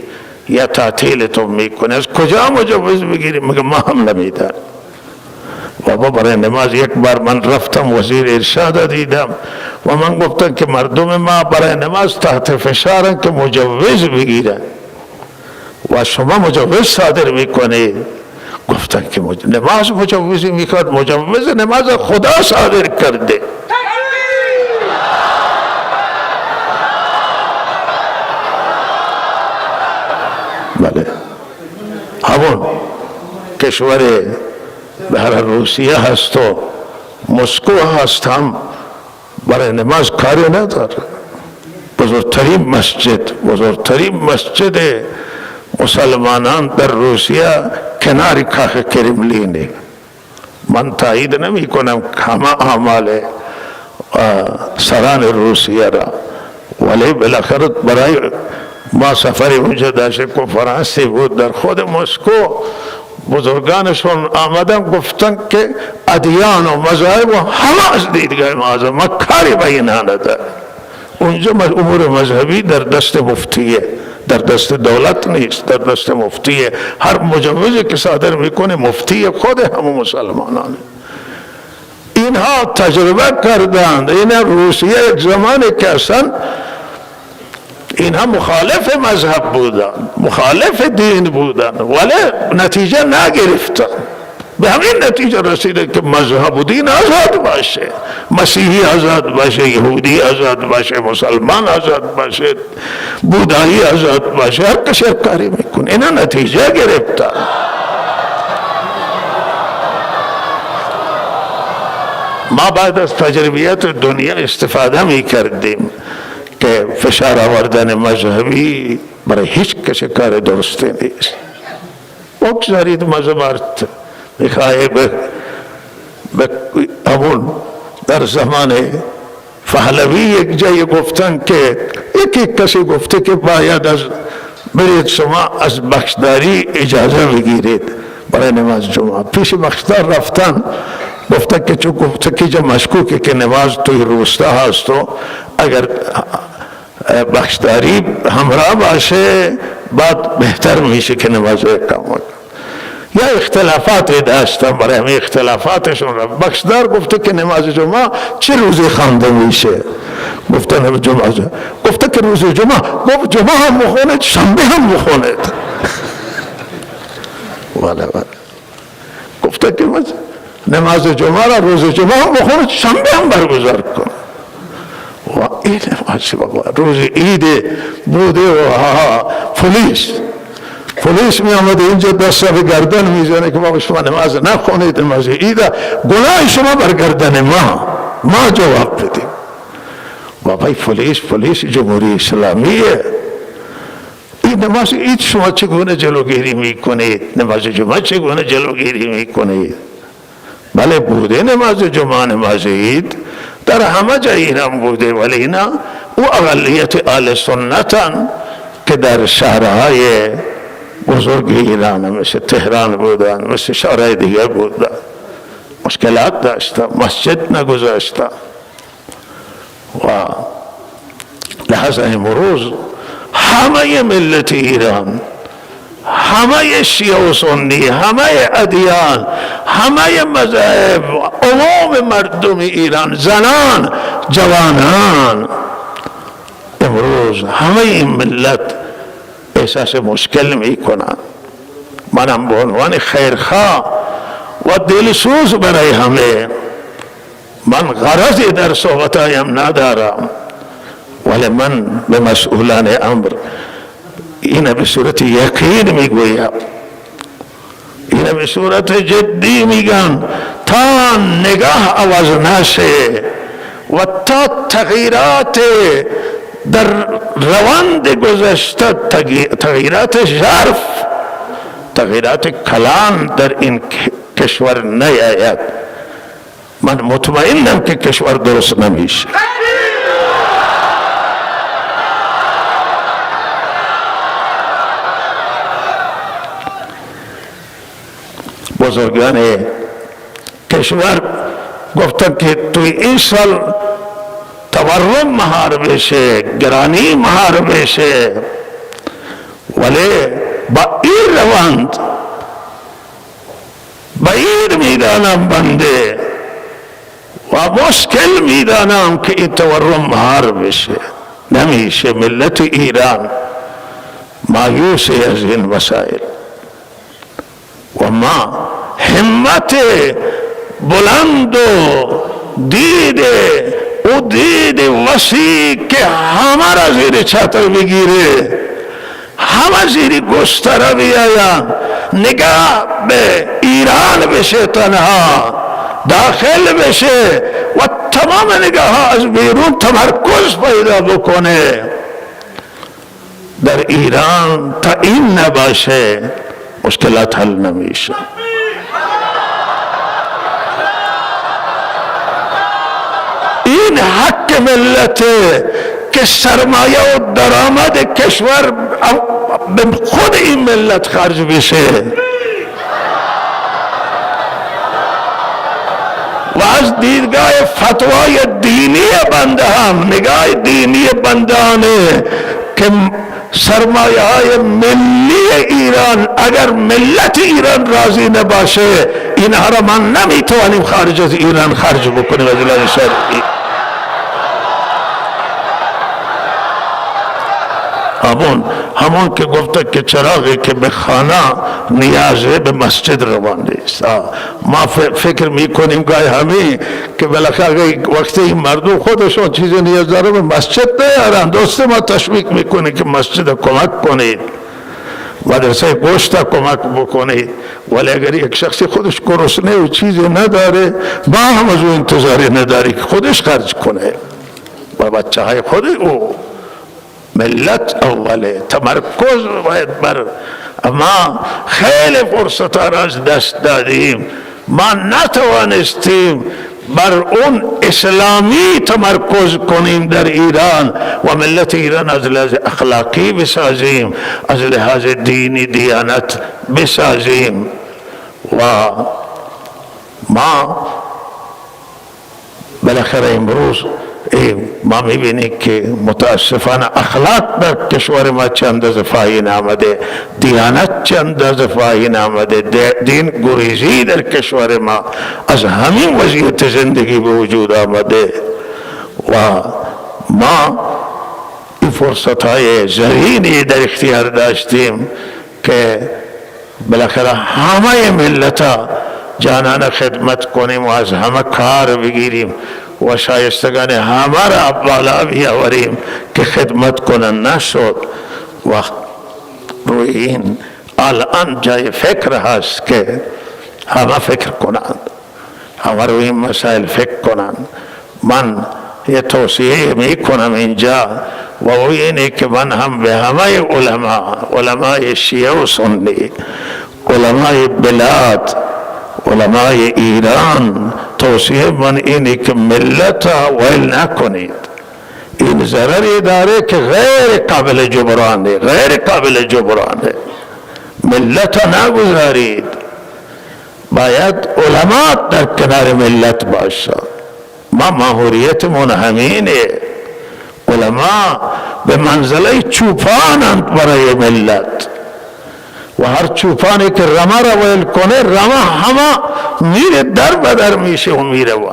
یا تعطیلتون میکنه. از کجا مجوز بگیرید؟ میگه ما هم نمیدن. و بابا برای نماز یک بار من رفتم وزیر ارشاد دیدم و من گفتم که مردم ما برای نماز تحت فشارن که مجوز بگیرن و شما مجوز صادر میکنید. گفتن که نماز مجوزی میخواد، مجوز نماز خدا صادر کرده. بله همون کشور در روسیه هست و مسکو هست، هم برای نماز کاری نداره. بزرگترین مسجد مسلمانان در روسیه کنار کاخ کرملینه. من تایید نمی کنم همه اعمال سران روسیه را، ولی بالاخره برای ما سفری اونجا داشته کنفرانسی بود در خود مسکو، بزرگانشون آمدن گفتن که ادیان و مذاهب و همه از دیدگاه معظم ما کاری به اینا نداره. اونجا امور مذهبی در دست مفتیه، در دست دولت نیست، در دست مفتیه. هر مجوزی که صادر میکنه مفتی خود همه مسلمانان. اینها تجربه کردند. این روسیه یک زمانی که اصلا اینها مخالف مذهب بودند، مخالف دین بودند، ولی نتیجه نگرفتند. به همین نتیجه رسیده که مذهب و دین آزاد باشه، مسیحی آزاد باشه، یهودی آزاد باشه، مسلمان آزاد باشه، بودایی آزاد باشه، هر کسی کاری میکنه. اینا نتیجه گرفتن. ما بعد از تجربیات دنیا استفاده میکردیم که فشار آوردن مذهبی برای هیچ کسی کار درسته نیست. بگذارید مذهب میخواه به همون در زمان پهلوی یک جای گفتن که یکی کسی گفته که باید از برید شما از بخشداری اجازه بگیرید برای نماز جمعه. پیش بخشدار رفتن، گفتن که چون گفته که جا مشکوکه که نماز توی روستا هست و اگر بخشداری همراه باشه بعد بهتر میشه که نماز اقامت. یا اختلافات داشتن، برای همه اختلافاتشون را بخشدار گفته که نماز جمعه چه روزی خوانده میشه؟ گفتن جمعه. گفته که روز جمعه، گفت جمعه هم بخونید، شنبه هم بخونید. گفته که نماز جمعه را روز جمعه هم بخونید، شنبه هم برگزار کن. و این روز عید بوده و پلیس می آمده اینجا دست به گردن میزنه که بابا شما نماز نخونید، نماز عید گناه شما بر گردن ما جواب بدیم. بابا پلیس جمهوری اسلامیه. این نماز عید شما چگونه جلوگیری میکنید؟ نماز جمعه چگونه جلوگیری میکنید؟ بله بوده نماز جمعه، نماز عید در همه جای ایران بوده، ولی اینا او اقلیت اهل سنتن که در شهرهای بزرگ ایران مثل تهران بودن، مثل شهرهای دیگه بودن، مشکلات داشتن، مسجد نگذاشتن. و لحظه امروز همه ملت ایران، همه شیعه و سنی، همه ادیان، همه مذاهب، عموم مردم ایران، زنان، جوانان، امروز همه این ملت احساس مشکل میکنن. منم به عنوان خیرخواه و دلسوز برای همه، من غرضی در صحبتایم ندارم، ولی من به مسئولان امر اینه به صورت یقین میگویم، اینه به صورت جدی میگم، تا نگاه عوض نشه و تا تغییرات در روند گذشته، تغییرات ژرف، تغییرات کلان در این کشور نیاید، من مطمئنم که کشور درست نمیشه. بزرگان کشور گفتن که توی این سال تورم مهار بشه، گرانی مهار بشه، ولی با این روند بعید میدانم بنده و مشکل میدانم که این تورم مهار بشه. نمیشه. ملت ایران مایوس از این مسائل و ما همت بلند و دید وسیع که همه را زیر چتر بگیره، همه زیر گستره بیاین، نگاه به ایران بشه، تنها داخل بشه و تمام نگاه ها از بیرون تمرکز پیدا بکنه در ایران. تا این نباشه مشکلات حل نمیشه. این حق ملت که سرمایه و درآمد کشور به خود این ملت خرج بشه و از دیدگاه فتوای دینی بنده هم، نگاه دینی بندانه که سرمایه های ملی ایران اگر ملت ایران راضی نباشه اینها را ما نمیتوانیم خارج از ایران خرج بکنیم. از لحاظ شرعی همون که گفته که چراغی که به خانه نیازه به مسجد روان نیست. ما فکر میکنیم گاهی همی که بالاخره وقتی این مردم خودشون چیزی نیاز داره به مسجد نیارن. دوست ما تشویق میکنه که مسجد کمک کنید، مدرسه گوشت کمک بکنید، ولی اگر یک شخصی خودش گرسنه و چیزی نداره ما هم از او انتظاری نداری که خودش خرج کنه و بچه های خود او. ملت اوله، تمرکز باید بر. اما خیلی فرصت را از دست دادیم، ما نتوانستیم بر اون اسلامی تمرکز کنیم در ایران و ملت ایران از لحاظ اخلاقی بسازیم، از لحاظ دینی دیانت بسازیم. و ما بالاخره امروز ما میبینیم که متاسفانه اخلاق در کشور ما چند از پایین آمده، دیانت چند از پایین آمده، دین گریزی در کشور ما از همین وضعیت زندگی به وجود آمده و ما این فرصت های زرینی در اختیار داشتیم که بالاخره همه ملت ها جانانه خدمت کنیم و از همه کار بگیریم و شایستگان همه را بالا بیاوریم که خدمت کنن. نشد و روی این الان جای فکر هست که همه فکر کنند، همه روی این مسائل فکر کنند. من یه توصیه می کنم اینجا و اینه که من هم به همه علمای شیعه و سنی، علمای بلاد، علمای ایران، توصیه من اینه که ملت ویل نکنید. این ضرری داره که غیر قابل جبرانه، غیر قابل جبرانه. ملت نگذارید، باید علماء در کنار ملت باشد. ما ماهوریتمون همینه. علماء به منزله چوپانند برای ملت و هر چوپانی که رمه را ویل کنه رمه همه میره در بدر میشه و میره. و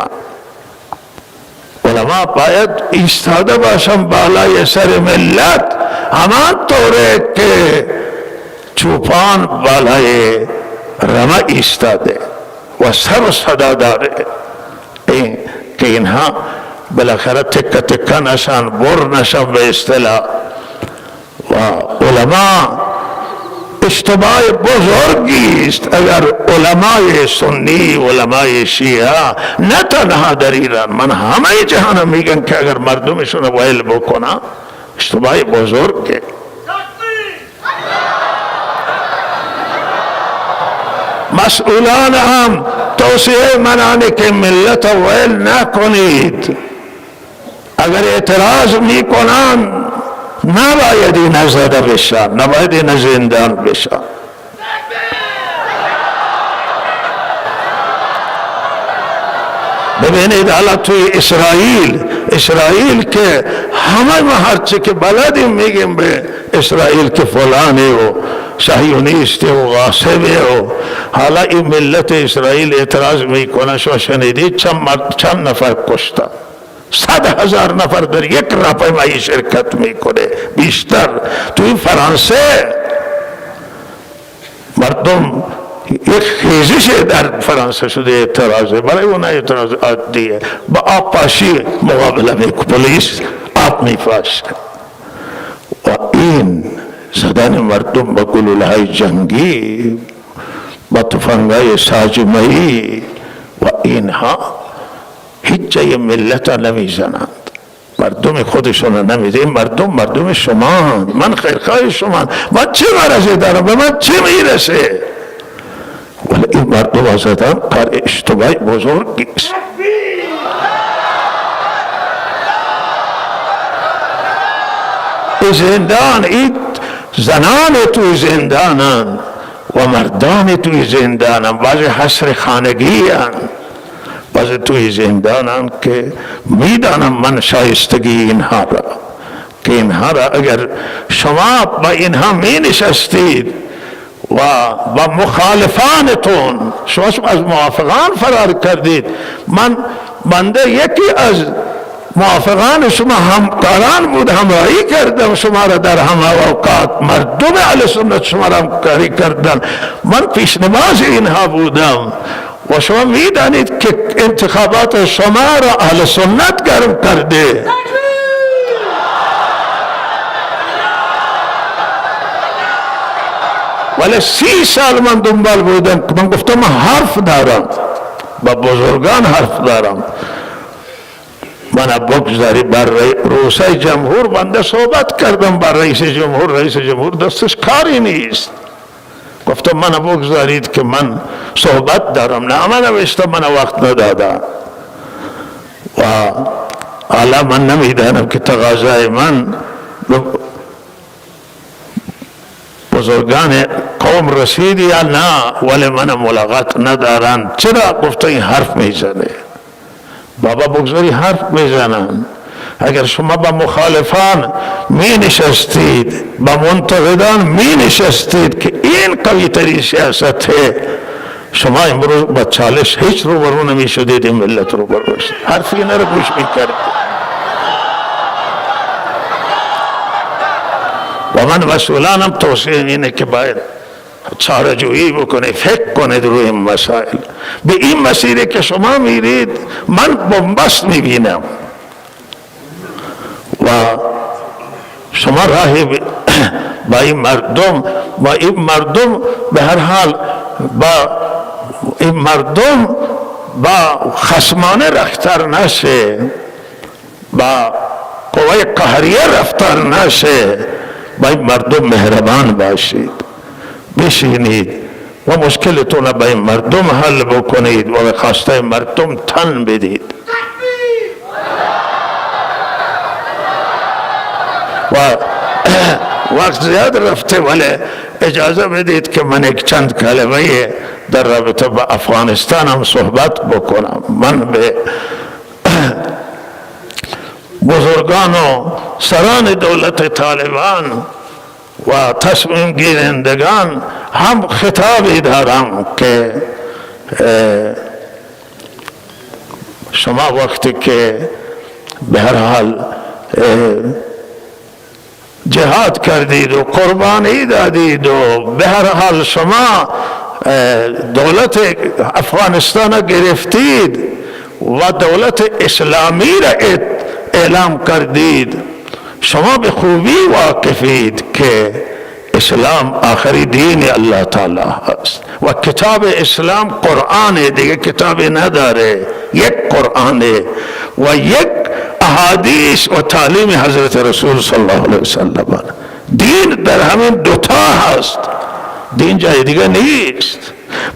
علماء باید ایستاده باشن بالای سر ملت، همان طوره که چوپان بالای رمه ایستاده و سر و صدا داره که اینها بالاخره تکه تکه نشن، بر نشن به اصطلاح. و علماء اشتباه بزرگی است اگر علمای سنی، علمای شیعه نه تنها در ایران، من همه جهان میگن که اگر مردمشون ویل بکنن اشتباه بزرگه. مسئولان هم توصیه منانه که ملت ویل نکنید. اگر اعتراض میکنن نباید این زده بشن، نباید این زندان بشن. ببینید حالا توی اسرائیل که همه ما هرچی که بلدیم میگیم به اسرائیل که فلانه و صهیونیست و غاصب و حالا این ملت اسرائیل اعتراض میکنه. شما شنیدید چند نفر کشته؟ 100,000 نفر در یک راهپیمایی شرکت میکنه، بیشتر. تو این فرانسه مردم یک خیزش در فرانسه شده اعتراضه، برای اون اعتراض عادیه. با آب پاشی مقابله میکنه، پلیس آب میپاشه. و این زدن مردم با گلوله‌های جنگی، با تفنگ‌های ساجمه‌ای و اینها هیچ جای ملت را نمیزنند، مردم خودشون نمیده. این مردم شما، من خیرخواه شما، من چه مرضی دارم، به من چه میرسه؟ ولی این مردم ها زدن کار اشتباهی بزرگی است. زندان، این زنان توی زندانن و مردان توی زندانن، بعضی حصر خانگی هن، بعضی توی زندانن که میدانم من شایستگی اینها را، که اینها را اگر شما با اینها می نشستید و با مخالفانتون، شما از موافقان فرار کردید. من بنده یکی از موافقان شما همکاران بود، همراهی کردم شما را در همه اوقات. مردم اهل سنت شما را همکاری کردن، من پیشنماز اینها بودم و شما میدانید که انتخابات شما را اهل سنت گرم کرده. ولی 30 سال من دنبال بودم که من گفتم من حرف دارم، با بزرگان حرف دارم، من بگذاری بر رؤسای جمهور. بنده صحبت کردم بر رئیس جمهور، رئیس جمهور دستش کاری نیست. گفتم من بگذارید که من صحبت دارم، نه من نوشتم، من وقت ندادم و حالا من نمیدانم که تقاضای من بزرگان قوم رسید یا نه، ولی من ملاقات ندارن. چرا؟ گفته این حرف میزنه. بابا بگذاری حرف میزنن. اگر شما با مخالفان می نشستید، با منتقدان می نشستید که این قوی ترین سیاست ہے، شما امروز با چالش هیچ روبرو نمی شدید، این ملت روبرو شد. حرف اینا رو گوش می کرد. و من مسئولانم توصیه اینه که باید چاره جویی بکنه، فکر کنه روی این مسائل. به این مسیری که شما میرید من بنبست میبینم و شما راهی با این مردم، به هر حال با این مردم با خصمانه رفتار نشه، با قوه قهریه رفتار نشه. با این مردم مهربان باشید، بشینید و مشکلتون با این مردم حل بکنید و به خواسته مردم تن بدید. و وقت زیاد رفته، ولی اجازه بدید که من یک چند کلمه در رابطه با افغانستان هم صحبت بکنم. من به بزرگان و سران دولت طالبان و تصمیم گیرندگان هم خطابی دارم که شما وقتی که به هر حال جهاد کردید و قربانی دادید و به هر حال شما دولت افغانستان گرفتید و دولت اسلامی را اعلام کردید، شما به خوبی واقفید که اسلام آخری دین الله تعالی است و کتاب اسلام قرآن، دیگه کتابی نداره، یک قرآن و یک احادیث و تعلیم حضرت رسول صلی الله علیه وسلم. دین در همین دوتا هست، دین جای دیگه نیست.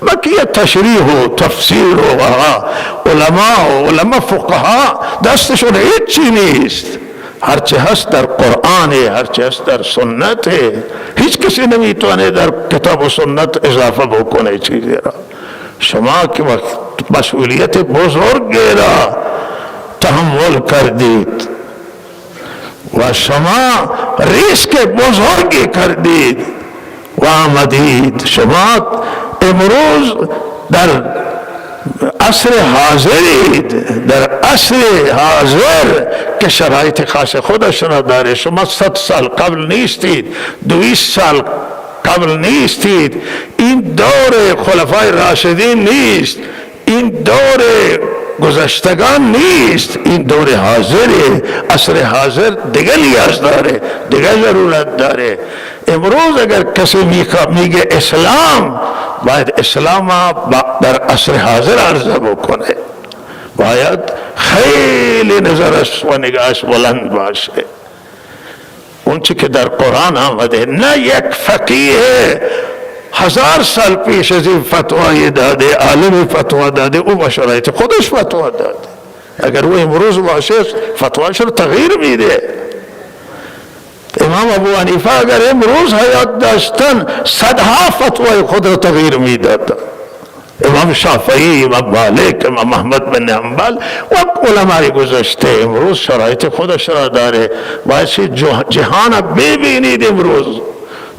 بقیه تشریح و تفسیر و علماء فقها دستشون هیچی نیست. هرچی هست در قرآن، هرچی هست در سنت. هیچ کسی نمیتونه در کتاب و سنت اضافه بکنه چیزی را. شما که مسئولیت بزرگی را تحمل کردید و شما ریسک بزرگی کردید و آمدید. شما امروز در عصر حاضرید، در عصر حاضر که شرایط خاص خودش را داره. شما 100 سال قبل نیستید، 200 سال قبل نیستید. این دور خلفای راشدین نیست، این دور گذشتگان نیست، این دور حاضره. عصر حاضر دیگه نیاز داره، دیگه ضرورت داره. امروز اگر کسی میگه اسلام، باید اسلام در عصر حاضر عرضه بکنه، باید خیلی نظرش و نگاهش بلند باشه. اون چی که در قرآن آمده، نه یک فقیه 1000 سال پیش از این فتوای داده، عالم فتوا داده، او با شرایط خودش فتوا داده. اگر او امروز باشه فتواش رو تغییر میده. امام ابو حنیفه اگر امروز حیات داشتن صدها فتوای خود رو تغییر میداد. امام شافعی، امام مالک، امام محمد بن حنبل و علمای گذشته امروز شرایط خودش را داره. باید جهان ببینید، امروز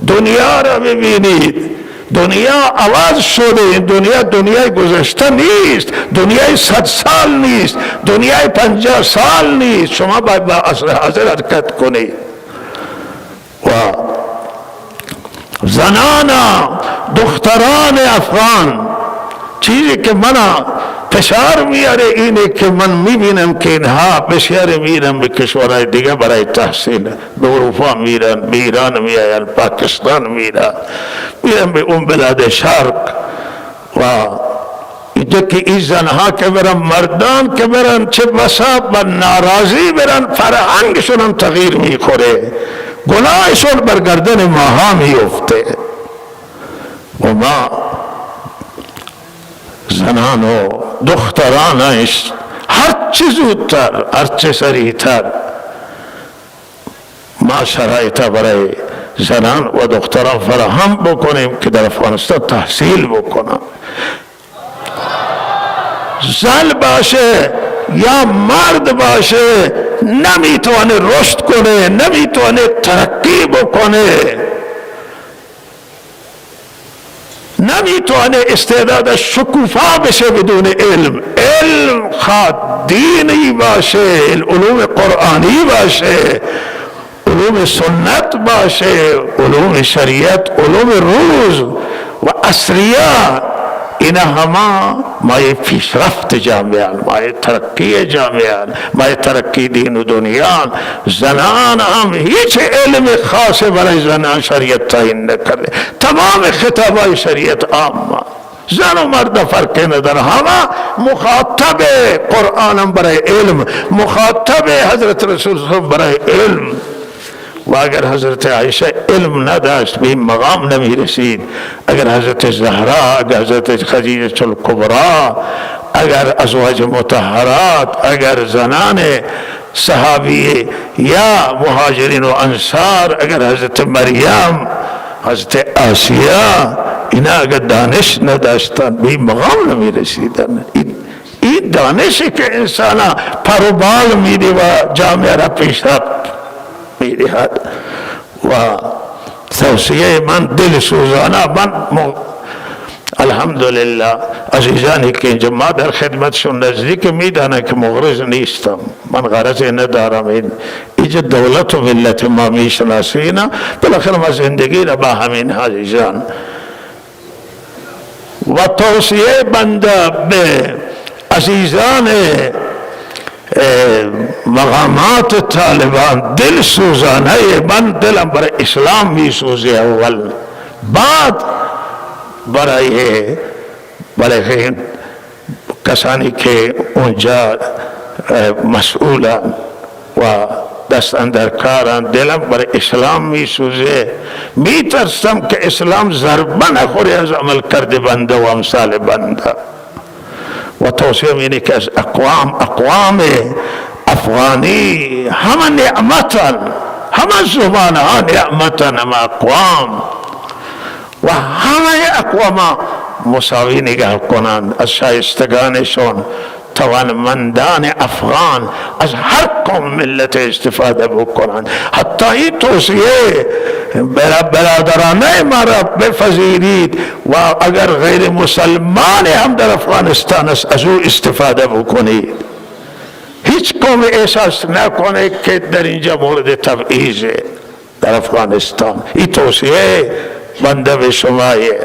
دنیا را ببینید. دنیا عوض شده. این دنیا دنیای گذشته نیست، دنیای 100 سال نیست، دنیای 50 سال نیست. شما باید با عصر حاضر حرکت کنید. و زنان دختران افغان، چیزی که من فشار میاره اینه که من میبینم که اینها بسیار میرن به کشورهای دیگه برای تحصیل، به اروپا میرن، به ایران میآین، پاکستان میرن به اون بلاد شرق. و اینجا که این زنها که برن، مردان که برن، چه بسا با ناراضی برن، فرهنگشون هم تغییر میخوره، گناهشون بر گردن ماها میفته. و ما زنان و دخترانش هر چه زودتر، هر چه سریعتر ما شرایط برای زنان و دختران فراهم بکنیم که در افغانستان تحصیل بکنن. زن باشه یا مرد باشه نمیتونه رشد کنه، نمیتونه ترقی بکنه، نمیتونه استعدادش شکوفا بشه بدون علم. علم خواه دینی باشه، علوم قرآنی باشه، علوم سنت باشه، علوم شریعت، علوم روز و عصریه، اینا همه مایه پیشرفت جامعه، مایه ترقی جامعه، مایه ترقی دین و دنیا. زنان هم هیچ علم خاص برای زنان شریعت تعیین نکرده. تمام خطابای شریعت عامه، زن و مرد فرق نداره، همه مخاطب قرآن هم برای علم، مخاطب حضرت رسول الله برای علم. و اگر حضرت عایشه علم نداشت به این مقام نمی رسید. اگر حضرت زهرا، اگر حضرت خدیجه الکبری، اگر ازواج مطهرات، اگر زنان صحابی یا مهاجرین و انصار، اگر حضرت مریم، حضرت آسیا، اینا اگر دانش نداشتن به این مقام نمی رسیدن. این دانشی که انسان پر و بال میده و جامعه را پیشرفت میدهد. و توصیه من دل سوزانه، من الحمدلله عزیزانی که اینجا ما در خدمتشون نزدیک میدانه که مغرض نیستم، من غرض ندارم. اینجا دولت و ملت ما میشناسینا، بالاخره ما زندگی را با همین عزیزان. و توصیه بنده به عزیزان مقامات طالبان، دل سوزانه، من دلم برای اسلام می سوزه اول، بعد برای کسانی که اونجا مسئولن و دست اندر کارن، دلم برای اسلام می سوزه. می ترسم که اسلام ضربه نخوره از عمل کرده بنده و امثال بنده. و توصیه اینه که از اقوام افغانی همه نعمتن، همه زبان ها نعمتن، همه اقوام و همه اقوام مساوی نگاه کنند از شایستگانشون. توانمندان افغان از هر قوم ملت استفاده بکنند. حتی این توصیه برادرانه ما را بپذیرید و اگر غیر مسلمان هم در افغانستان است از او استفاده بکنید. هیچ قوم احساس نکنه که در اینجا مورد تبعیضه در افغانستان. این توصیه بنده به شمایه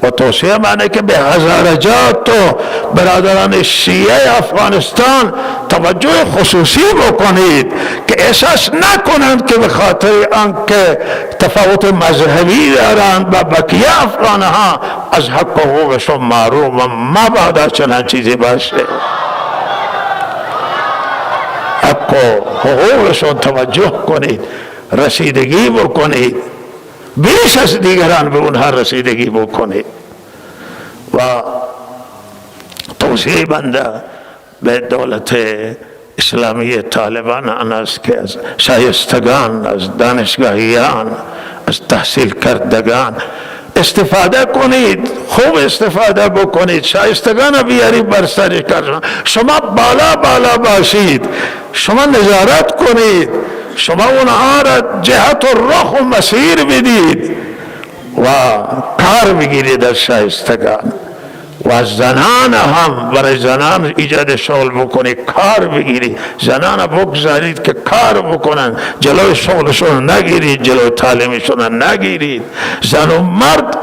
و توصیه معنی که به هزارجات و برادران شیعه افغانستان توجه خصوصی بکنید که احساس نکنند که به خاطر آنکه تفاوت مذهبی دارند با بقیه افغانها از حق و حقوقشون محروم. مبادا چنان چیزی باشه. حق و حقوقشون توجه کنید، رسیدگی بکنید، بیش از دیگران به اونها رسیدگی بکنید. و توصیه بنده به دولت اسلامی طالبان آن است که از شایستگان، از دانشگاهیان، از تحصیل کردگان استفاده کنید، خوب استفاده بکنید، شایستگان بیارید بر سر کار. شما بالا باشید، شما نظارت کنید، شما اونها را جهت و رخ و مسیر بدید و کار بگیرید از شایستگان. و زنان هم برای زنان ایجاد شغل بکنید، کار بگیرید، زنان بگذارید که کار بکنن، جلوی شغلشون نگیرید، جلوی تعلیمشون نگیرید. زن و مرد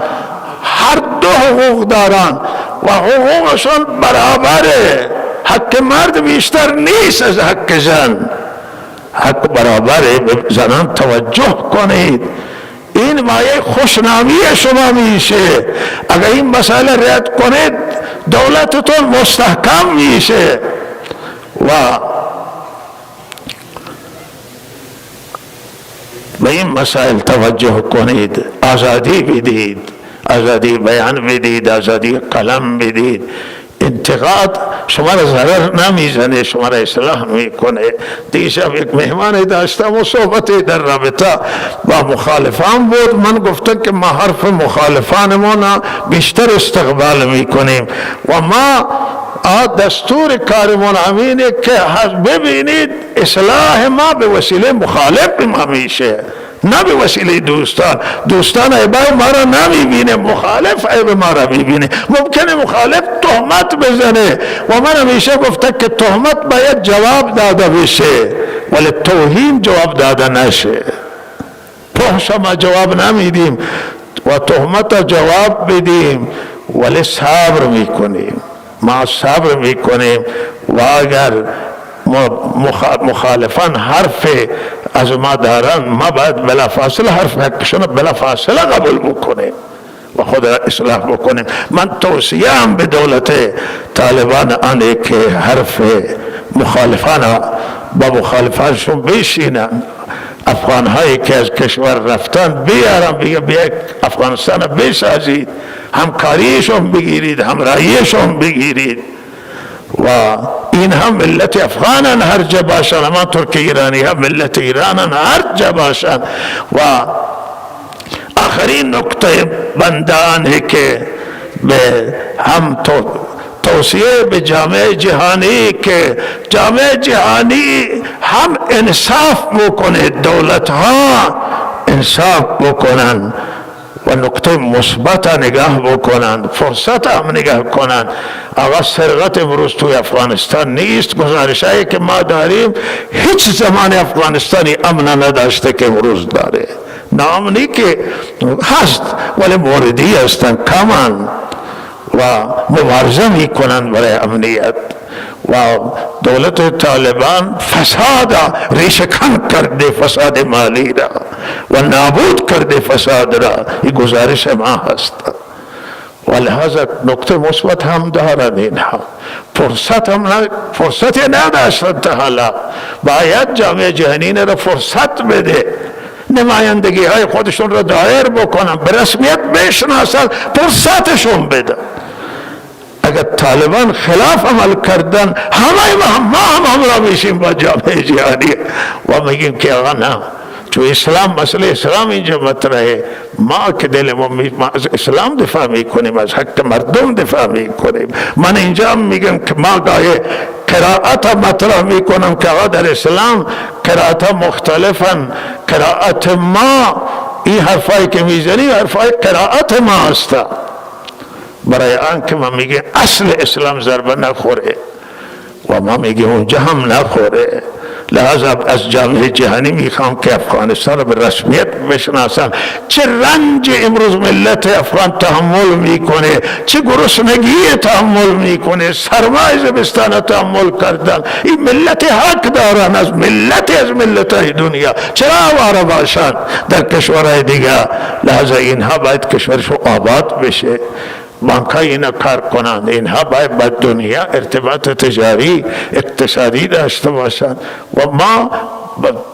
هر دو حقوق دارن و حقوقشون برابره. حق مرد بیشتر نیست از حق زن، حق برابره. به زنان توجه کنید، این مایه خوشنامی شما میشه. اگر این مسئله رعایت کنید دولتتون مستحکم میشه. و به این مسائل توجه کنید، آزادی بدید، آزادی بیان بدید، آزادی قلم بدید. انتقاد شما را ضرر نمیزنه، شما را اصلاح میکنه. دیشب یک مهمان داشتم و صحبتی در رابطه با مخالفان بود. من گفتم که ما حرف مخالفانمون بیشتر استقبال میکنیم و ما دستور کارمون همینه که ببینید اصلاح ما به وسیله مخالف ما میشه، نه به وسیله دوستان. دوستان عیب ما را نمیبینه، مخالف عیب ما را میبینه. ممکنه مخالف تهمت بزنه و من همیشه گفتم که تهمت باید جواب داده بشه ولی توهین جواب داده نشه. فحش ما جواب نمیدیم و تهمت جواب بدیم ولی صبر میکنیم. ما صبر میکنیم و اگر مخالفان حرف از ما دارن ما باید بلافاصله حرف حقشون بلافاصله قبول بکنیم و خود را اصلاح بکنیم. من توصیه‌ام به دولت طالبان آنه که حرف مخالفان با مخالفانشون بشینن. افغان هایی که از کشور رفتن بیارن، بیا افغانستان بسازید، همکاریشون بگیرید، همراهیشون بگیرید و این هم ملت افغانن هر جا باشن، همانطور که ایرانی هم ملت ایرانن هر جا باشن. و آخرین نکته بندانه که به هم توصیه به جامعه جهانی که جامعه جهانی هم انصاف بکنه، دولت ها انصاف بکنن و نقطه مثبت نگاه بکنن، فرصت هم نگاه کنن. آقا سرقت امروز توی افغانستان نیست. گزارشایی که ما داریم هیچ زمان افغانستانی امن نداشته که امروز داره. نامنی که هست ولی موردی هستن، کمان و مبارزه می کنن برای امنیت. و دولت طالبان فساد ریشه کن کرده، فساد مالی را و نابود کرده فساد را. این گزارش ما هست و لحاظا نکته مثبت هم دارن. اینها فرصت نداشتن تا حالا. باید جامعه جهانی را فرصت بده، نمایندگی های خودشون را دایر بکنن، به رسمیت بشناسن، فرصتشون بده. اگر طالبان خلاف عمل کردن ما هم را میشیم با جامعه جهانی و میگیم که آقا نه، چون اسلام مسئله اسلام اینجا مطرحه، ما که دل ما از اسلام دفاع میکنیم، از حق مردم دفاع میکنیم. من اینجا میگم که ما گاهی قرائت مطرح میکنم که آقا در اسلام قرائت مختلفن. قرائت ما این حرفایی که میزنی حرفای قرائت ما است، برای آن که ما میگه اصل اسلام ضربه نخوره و ما میگیم اونجا هم نخوره. لحاظا از جامعه جهانی میخوام که افغانستان رو به رسمیت بشناسن. چه رنج امروز ملت افغان تحمل میکنه، چه گرسنگی تحمل میکنه، سرمای زمستان تحمل کردن. این ملت حق دارن از ملت‌های دنیا، چرا آواره باشن در کشورهای دیگه؟ لحاظا اینها باید کشورشو آباد بشه، بانک‌های اینا کار کنند، اینها باید با دنیا ارتباط تجاری اقتصادی داشته باشند و ما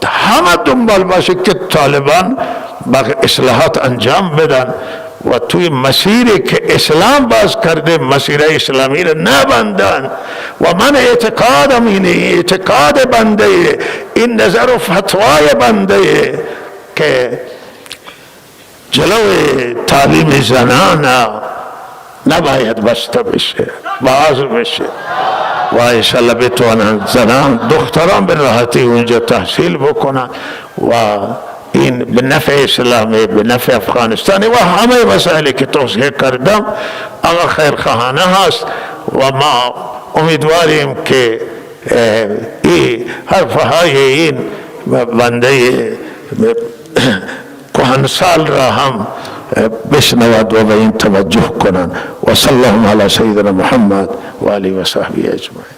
همه دنبال باشه که طالبان با اصلاحات انجام بدن و توی مسیری که اسلام باز کرده مسیر اسلامی را نبندن. و من اعتقادم اینه، اعتقاد بنده، این نظر و فتوای بنده که جلوی تعلیم زنان نباید بسته بشه، باز بشه و انشالله بتوانند زنان دختران به راحتی اونجا تحصیل بکنن و این به نفع اسلامی، به نفع افغانستانی و همه مسائلی که توضیح کردم آقا خیرخواهانه هست و ما امیدواریم که این حرفهای این بنده کهنسال را هم بشنود و به این توجه کنند. و صلی الله علی سیدنا محمد و آله و صحبه اجمعین.